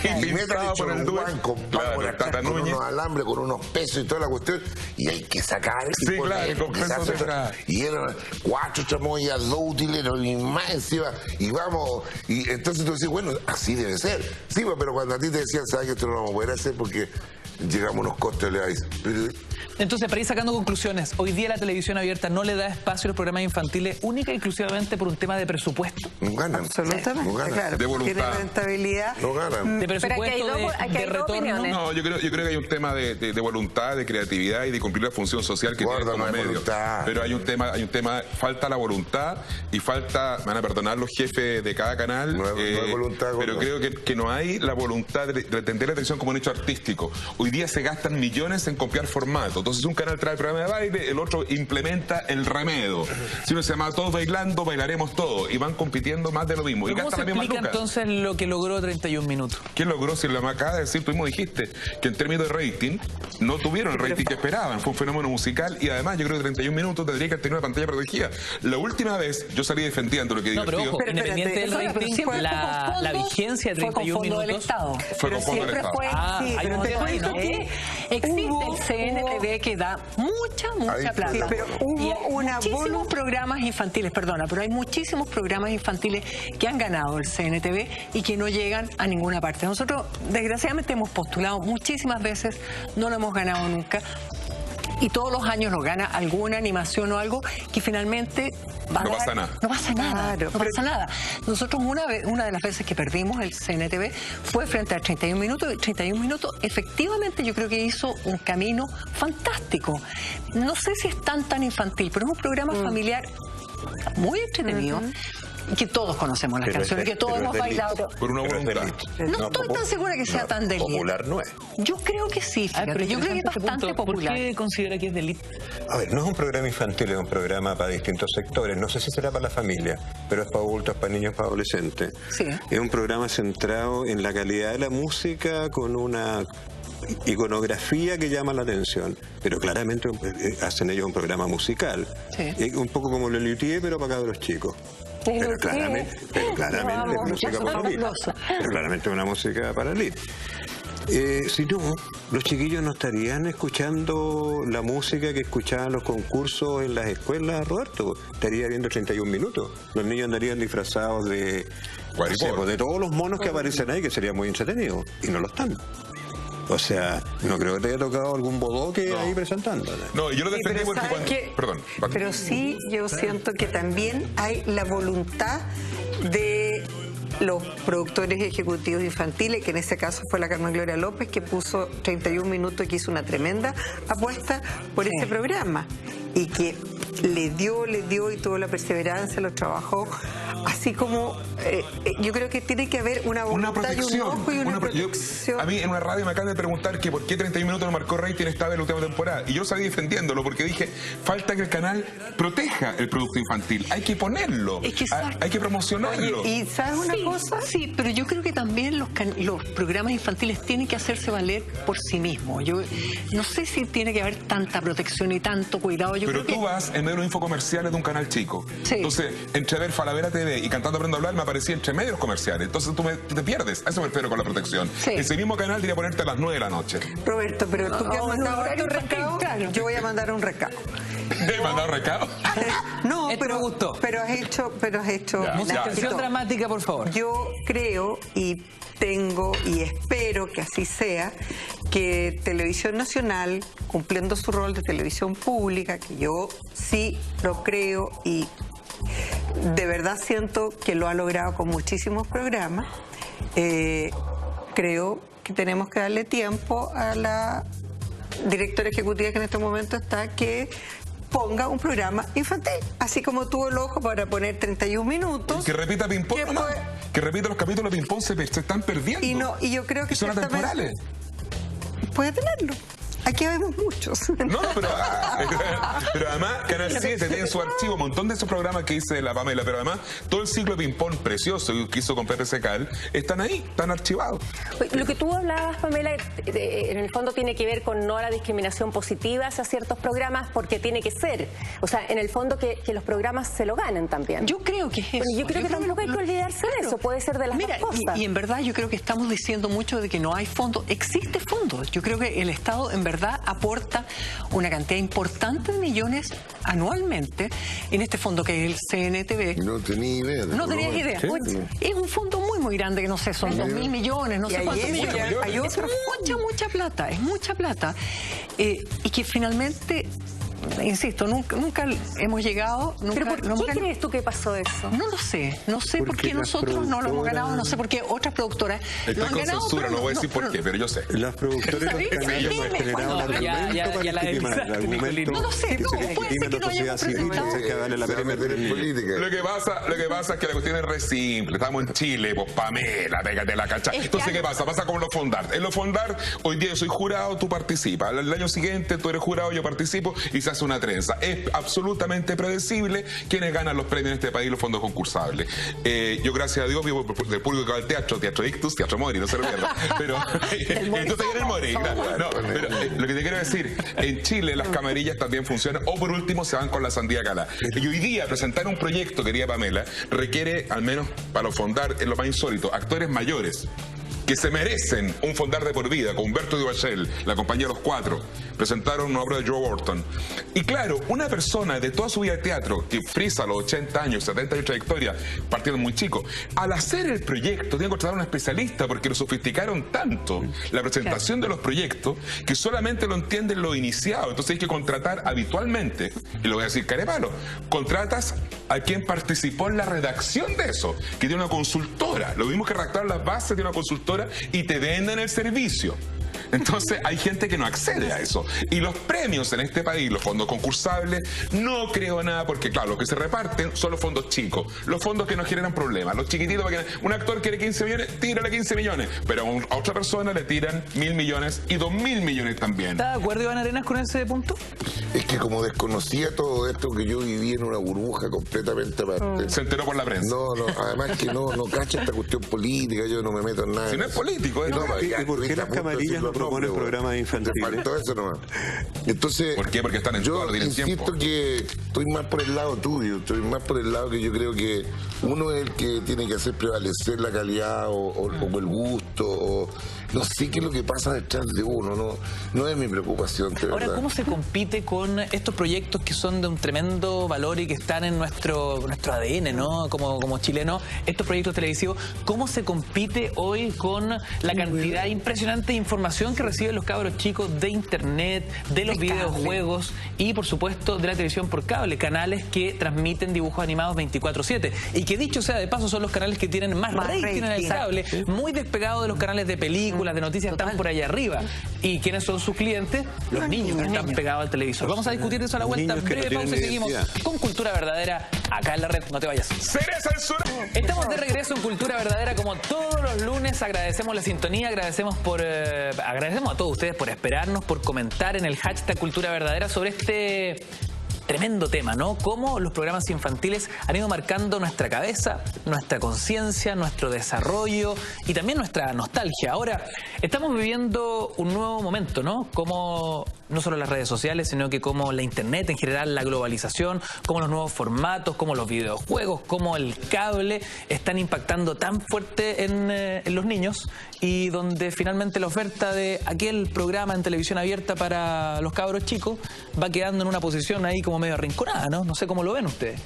Y metan hecho un banco con unos alambres, con unos pesos y toda la cuestión, y hay que sacar sí, claro, con pesos detrás. Y eran 4 chamoyas, 2 utileros y más encima, y vamos, y entonces tú decís, bueno, así debe ser. Sí, pero cuando a ti te decían, sabes que esto no lo vamos a poder hacer porque llegamos a unos costos elevados. Entonces, para ir sacando conclusiones, hoy día la televisión abierta no le da espacio a los programas infantiles única y exclusivamente por un tema de presupuesto. No ganan. Absolutamente. No ganan. Claro, de voluntad. Tiene rentabilidad. No ganan. De presupuesto, de retorno. No, yo creo que hay un tema de voluntad, de creatividad y de cumplir la función social que tiene como medio. Voluntad. Pero hay un tema, falta la voluntad y falta, me van a perdonar los jefes de cada canal, no hay voluntad, pero creo que no hay la voluntad de entender la televisión como un hecho artístico. Hoy día se gastan millones en copiar formato. Entonces un canal trae el programa de baile, el otro implementa el remedo. Si uno se llama Todos Bailando, bailaremos todo. Y van compitiendo más de lo mismo. Y ¿cómo se explica entonces lo que logró 31 minutos? ¿Quién logró? Si lo acaba de decir, tú mismo dijiste que en términos de rating no tuvieron el rating que esperaban. Fue un fenómeno musical y además yo creo que 31 minutos tendría que tener una pantalla protegida. La última vez yo salí defendiendo lo que divertido. Pero ojo, independiente del rating, la vigencia de 31 minutos fue con fondo del Estado. Pero te cuento que existe el CNTV que da mucha plata. Sí, pero hubo muchísimos programas infantiles, perdona, pero hay muchísimos programas infantiles que han ganado el CNTV y que no llegan a ninguna parte. Nosotros, desgraciadamente, hemos postulado muchísimas veces, no lo hemos ganado nunca. Y todos los años nos gana alguna animación o algo que finalmente no pasa nada. No pasa nada. Claro, no pasa nada. Nosotros una de las veces que perdimos el CNTV fue frente a 31 minutos. 31 minutos efectivamente yo creo que hizo un camino fantástico. No sé si es tan infantil, pero es un programa familiar muy entretenido. Que todos conocemos las canciones, que todos hemos bailado. Por una voluntad. No estoy tan segura que sea tan de elite. Popular no es. Yo creo que sí, fíjate. Yo creo que es bastante popular. ¿Por qué considera que es de elite? A ver, no es un programa infantil, es un programa para distintos sectores. No sé si será para la familia, pero es para adultos, para niños, para adolescentes. Sí. Es un programa centrado en la calidad de la música con una iconografía que llama la atención, pero claramente hacen ellos un programa musical. Sí. Un poco como el Luthier, pero para cabros chicos. Pero claramente es música para elite. Pero claramente es una música para elite. Si no, los chiquillos no estarían escuchando la música que escuchaban los concursos en las escuelas, Roberto. Estaría viendo 31 minutos. Los niños andarían disfrazados de todos los monos que aparecen ahí, que sería muy entretenido. Y no lo están. O sea, no creo que te haya tocado algún bodoque ahí presentando. No, yo lo defendí pero porque ¿sabes cuando... qué? Perdón. Pero sí, yo siento que también hay la voluntad de los productores ejecutivos infantiles, que en este caso fue la Carmen Gloria López, que puso 31 minutos y que hizo una tremenda apuesta por ese programa. Y que le dio y tuvo la perseverancia, lo trabajó. Así como yo creo que tiene que haber una voluntad y un ojo y una protección. A mí en una radio me acaban de preguntar que por qué 31 minutos no marcó rating esta vez en la última temporada. Y yo salí defendiéndolo porque dije, falta que el canal proteja el producto infantil. Hay que ponerlo, hay que promocionarlo. Oye, ¿y sabes una cosa? Sí, pero yo creo que también los programas infantiles tienen que hacerse valer por sí mismos. Yo no sé si tiene que haber tanta protección y tanto cuidado. Pero tú vas en medio de los infocomerciales de un canal chico. Sí. Entonces, entre ver Falabella TV y Cantando Aprendo a Hablar, me aparecía entre medios comerciales. Entonces tú te pierdes. A eso me refiero con la protección. Sí. Ese mismo canal debería ponerte a las 9 de la noche. Roberto, pero tú que has mandado horario un recado, claro. yo voy a mandar un recado. ¿He mandado recado? No, Esto me gustó. pero has hecho Música Esto- dramática, por favor. Yo creo y tengo y espero que así sea, que Televisión Nacional, cumpliendo su rol de televisión pública, que yo sí lo creo y de verdad siento que lo ha logrado con muchísimos programas, creo que tenemos que darle tiempo a la directora ejecutiva que en este momento está, que ponga un programa infantil, así como tuvo el ojo para poner 31 minutos. Que repita ping-pong, que repita los capítulos de ping-pong, se están perdiendo. Y yo creo que son ciertamente atemporales. puede tenerlo. Aquí vemos muchos. No, pero además Canal 7 tiene en su archivo un montón de esos programas que dice la Pamela, pero además todo el ciclo de ping-pong precioso que hizo con Pepe Secal están ahí, están archivados. Lo que tú hablabas, Pamela, en el fondo tiene que ver con no la discriminación positiva hacia ciertos programas, porque tiene que ser. O sea, en el fondo que los programas se lo ganen también. Yo creo que es eso. Yo creo que tampoco hay que olvidarse de eso, puede ser de las dos cosas. Y en verdad yo creo que estamos diciendo mucho de que no hay fondo. Existe fondo. Yo creo que el Estado en verdad aporta una cantidad importante de millones anualmente en este fondo que es el CNTV. No tenía idea. No tenías idea. Sí. Pues, es un fondo muy grande, que no sé, son 2.000 millones, no Y sé hay cuántos eso, millones. hay otro mucha plata, es mucha plata. Y que finalmente, insisto, nunca hemos llegado. ¿Pero por qué crees tú que pasó eso? No lo sé. No sé por qué nosotros no lo hemos ganado. No sé por qué otras productoras lo Estoy han con ganado. censura, pero no voy a decir por qué, pero yo sé. Las productoras de los canales han generado un argumento para legitimar. El argumento No lo sé, que no, se puede legitime ser en que la no sociedad hayamos civil presentado. acerca de darle la Se va a meter en política. Lo que pasa es que la cuestión es re simple. Estamos en Chile, pues Pamela, pégate la cacha. Entonces, ¿qué pasa? Pasa como en los Fondart. En los Fondart, hoy día yo soy jurado, tú participas. El año siguiente tú eres jurado, yo participo y se hace una trenza. Es absolutamente predecible quiénes ganan los premios en este país, los fondos concursables. Yo, gracias a Dios, vivo del público que va al teatro, Teatro Ictus, Teatro Mori, no se lo pierda. Pero entonces viene el Mori. No, pero lo que te quiero decir, en Chile las camarillas también funcionan, o por último se van con la sandía calá. Y hoy día presentar un proyecto, querida Pamela, requiere, al menos para los Fondart, en lo más insólito, actores mayores que se merecen un Fondart de por vida, con Humberto Duvachel, la compañía Los Cuatro, presentaron una obra de Joe Orton. Y claro, una persona de toda su vida de teatro, que frisa los 80 años, 70 años de trayectoria, partiendo muy chico, al hacer el proyecto tiene que contratar a un especialista porque lo sofisticaron tanto la presentación de los proyectos que solamente lo entienden lo iniciado. Entonces hay que contratar habitualmente, y lo voy a decir carepalo, contratas a quien participó en la redacción de eso, que tiene una consultora. Lo mismo que redactar las bases de una consultora y te venden el servicio. Entonces hay gente que no accede a eso. Y los premios en este país, los fondos concursables, no creo nada, porque claro, los que se reparten son los fondos chicos, los fondos que no generan problemas, los chiquititos, porque un actor quiere 15 millones, tírale 15 millones, pero a otra persona le tiran 1.000 millones y 2.000 millones también. ¿Está de acuerdo, Iván Arenas, con ese punto? Es que como desconocía todo esto, que yo viví en una burbuja completamente aparte. Se enteró por la prensa. No, además que no cacha esta cuestión política, yo no me meto en nada. Si no es político, ¿eh? ¿Y por qué las camarillas no proponen programas infantiles? Te faltó eso nomás. Entonces, ¿por qué? Porque están en yo tienen insisto tiempo. Que estoy más por el lado tuyo, estoy más por el lado que yo creo que uno es el que tiene que hacer prevalecer la calidad o el gusto, o no sé qué es lo que pasa detrás de uno, no es mi preocupación, de Ahora, verdad. ¿cómo se compite con estos proyectos que son de un tremendo valor y que están en nuestro ADN, ¿no? Como chilenos, estos proyectos televisivos, ¿cómo se compite hoy con la cantidad impresionante de información información que reciben los cabros chicos de internet, de los videojuegos y por supuesto de la televisión por cable, canales que transmiten dibujos animados 24/7 y que dicho sea de paso son los canales que tienen más rating en el cable, muy despegados de los canales de películas, de noticias, están por allá arriba. ¿Y quiénes son sus clientes? Los niños que están pegados al televisor. Vamos a discutir eso a la vuelta, breve pausa y seguimos con Cultura Verdadera acá en la red. No te vayas. Estamos de regreso en Cultura Verdadera como todos los lunes. Agradecemos la sintonía, agradecemos a todos ustedes por esperarnos, por comentar en el hashtag Cultura Verdadera sobre este tremendo tema, ¿no? Cómo los programas infantiles han ido marcando nuestra cabeza, nuestra conciencia, nuestro desarrollo y también nuestra nostalgia. Ahora, estamos viviendo un nuevo momento, ¿no? Como no solo las redes sociales, sino que como la internet en general, la globalización, como los nuevos formatos, como los videojuegos, como el cable están impactando tan fuerte en los niños y donde finalmente la oferta de aquel programa en televisión abierta para los cabros chicos va quedando en una posición ahí como medio arrinconada, ¿no? No sé cómo lo ven ustedes.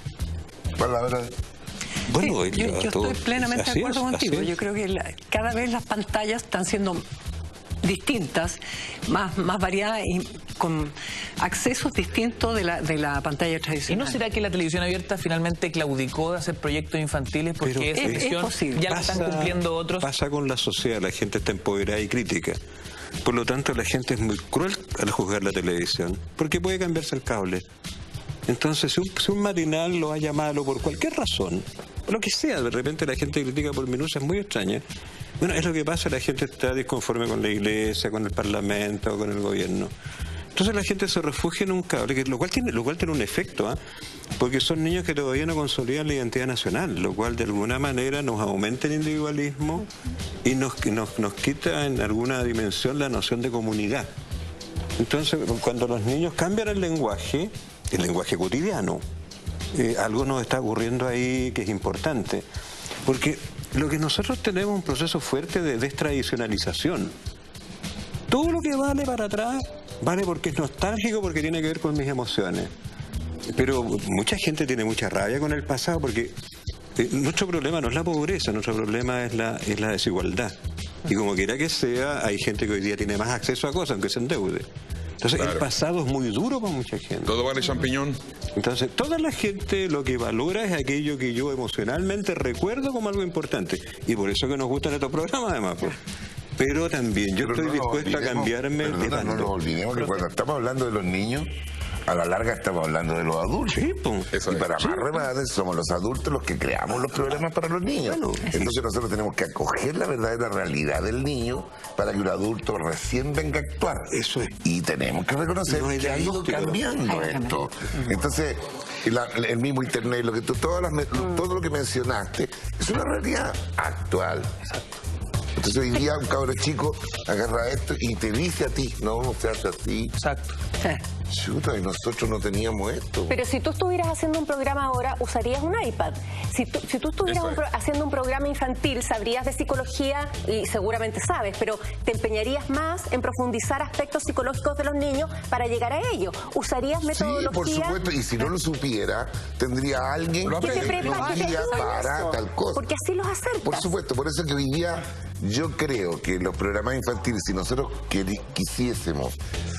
Bueno, sí, yo estoy plenamente de acuerdo contigo. Yo creo que cada vez las pantallas están siendo distintas, más variadas y con accesos distintos de la pantalla tradicional. ¿Y no será que la televisión abierta finalmente claudicó de hacer proyectos infantiles porque esa misión ya la están cumpliendo otros? Pasa con la sociedad, la gente está empoderada y crítica. Por lo tanto, la gente es muy cruel al juzgar la televisión, porque puede cambiarse el cable. Entonces, si un matinal lo haya malo por cualquier razón, lo que sea, de repente la gente critica por minutos, es muy extraña. Bueno, es lo que pasa, la gente está disconforme con la iglesia, con el parlamento, con el gobierno. Entonces la gente se refugia en un cable, lo cual tiene un efecto, porque son niños que todavía no consolidan la identidad nacional, lo cual de alguna manera nos aumenta el individualismo y nos quita en alguna dimensión la noción de comunidad. Entonces, cuando los niños cambian el lenguaje cotidiano, algo nos está ocurriendo ahí que es importante, porque lo que nosotros tenemos es un proceso fuerte de destradicionalización. Todo lo que vale para atrás vale porque es nostálgico, porque tiene que ver con mis emociones. Pero mucha gente tiene mucha rabia con el pasado porque nuestro problema no es la pobreza, nuestro problema es la desigualdad. Y como quiera que sea, hay gente que hoy día tiene más acceso a cosas, aunque se endeude. Entonces, el pasado es muy duro para mucha gente. ¿Todo vale champiñón? Entonces, toda la gente lo que valora es aquello que yo emocionalmente recuerdo como algo importante. Y por eso que nos gustan estos programas, además, pues. Pero también yo estoy dispuesto a cambiarme de bando. No nos olvidemos que cuando estamos hablando de los niños, a la larga estamos hablando de los adultos. Sí, pues. Y para más remates, somos los adultos los que creamos los programas para los niños. Entonces nosotros tenemos que acoger la verdadera realidad del niño para que un adulto recién venga a actuar. Eso es. Y tenemos que reconocer que ha ido cambiando esto. Entonces, el mismo internet, todo lo que mencionaste, es una realidad actual. Entonces hoy día un cabro chico agarra esto y te dice a ti, no se hace así. Exacto. Chuta, y nosotros no teníamos esto. Pero si tú estuvieras haciendo un programa ahora, usarías un iPad. Si tú estuvieras haciendo un programa infantil, sabrías de psicología y seguramente sabes, pero te empeñarías más en profundizar aspectos psicológicos de los niños para llegar a ello. ¿Usarías metodología? Sí, por supuesto, y si no lo supiera, tendría alguien que te prepare para tal cosa. Porque así los acercas. Por supuesto, por eso que hoy día yo creo que los programas infantiles, si nosotros quisiésemos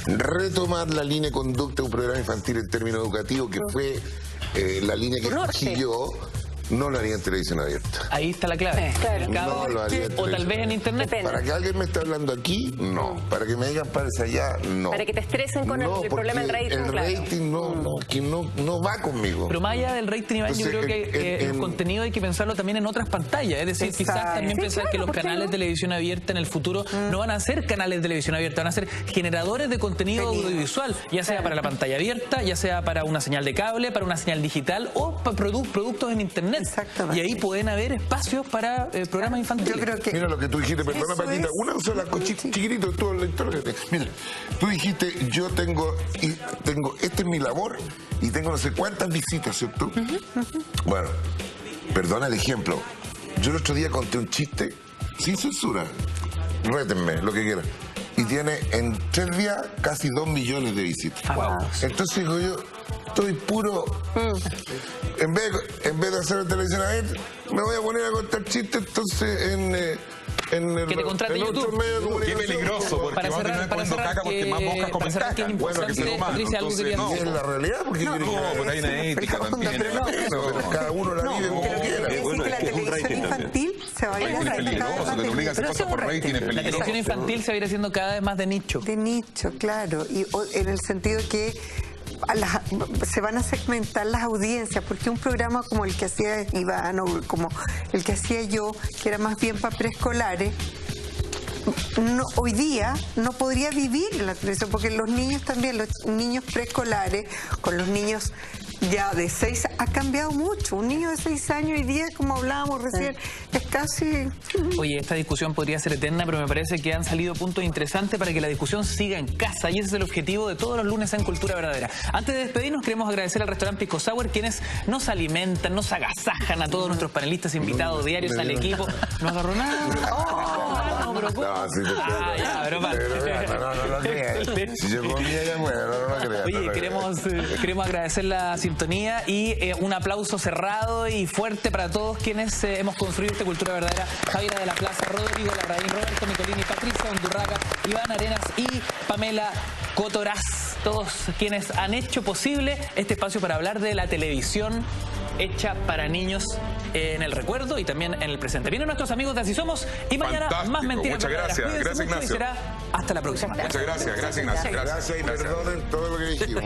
retomar la línea de conducta de un programa infantil en términos educativos, que fue la línea que escogí yo, no lo haría en televisión abierta. Ahí está la clave. No lo haría o tal vez en internet. Para que alguien me esté hablando aquí, no. Para que me digan párese allá, no. Para que te estresen con el problema del rating. El rating no va conmigo. Pero más allá del rating, Iván, yo creo que el contenido hay que pensarlo también en otras pantallas. Es decir, quizás también pensar que los canales de televisión abierta en el futuro no van a ser canales de televisión abierta, van a ser generadores de contenido audiovisual, ya sea para la pantalla abierta, ya sea para una señal de cable, para una señal digital o para productos en internet. Y ahí pueden haber espacios para programas infantiles. Yo creo que mira lo que tú dijiste, perdona Paquita, una sola chiquitito, todo el lector. Mira, tú dijiste, yo tengo, esta es mi labor y tengo no sé cuántas visitas, ¿cierto? Bueno, perdona el ejemplo. Yo el otro día conté un chiste sin censura. Rétenme, lo que quieran. Y tiene en 3 días casi 2 millones de visitas. Wow. Entonces digo yo, estoy puro. En vez de hacer televisión a él, me voy a poner a contar chistes entonces que te contrate YouTube. Qué peligroso, porque Para vamos a cerrar, terminar comiendo caca porque más moscas comen caca. que es importante, Bueno, que se Patricia, algo que querías no, decir. Es la realidad, porque no, pero hay una ética también. pero cada uno la vive como Pero quiera. quiere decir que la televisión infantil se va a ir Es peligroso, te obliga a hacer cosas por rating, es La peligroso. televisión infantil se va a ir haciendo cada vez más de nicho. de nicho, claro, y en el sentido que se van a segmentar las audiencias, porque un programa como el que hacía Iván o como el que hacía yo, que era más bien para preescolares, hoy día no podría vivir en la televisión, porque los niños también, los niños preescolares, con los niños ya de 6, ha cambiado mucho. Un niño de 6 años y 10, como hablábamos recién, es casi... Oye, esta discusión podría ser eterna, pero me parece que han salido puntos interesantes para que la discusión siga en casa, y ese es el objetivo de todos los lunes en Cultura Verdadera. Antes de despedirnos, queremos agradecer al restaurante Pisco Sour, quienes nos alimentan, nos agasajan a todos nuestros panelistas invitados diarios, al equipo. No agarró nada. No, pero ¿cómo? No, sí te ya, pero vale. No lo creas. Si yo comía ya, bueno, no lo creas. Oye, queremos agradecer la sintonía y un aplauso cerrado y fuerte para todos quienes hemos construido esta Cultura Verdadera. Javiera de la Plaza, Rodrigo Larraín, Roberto Nicolini, Patricia Undurraga, Iván Arenas y Pamela Cotoraz. Todos quienes han hecho posible este espacio para hablar de la televisión hecha para niños en el recuerdo y también en el presente. Vienen nuestros amigos de Así Somos y mañana Fantástico. más mentiras. Muchas verdaderas. gracias. Cuídense Gracias, mucho y Ignacio. será hasta la próxima. Muchas gracias, Ignacio. Gracias y perdonen todo lo que dijimos.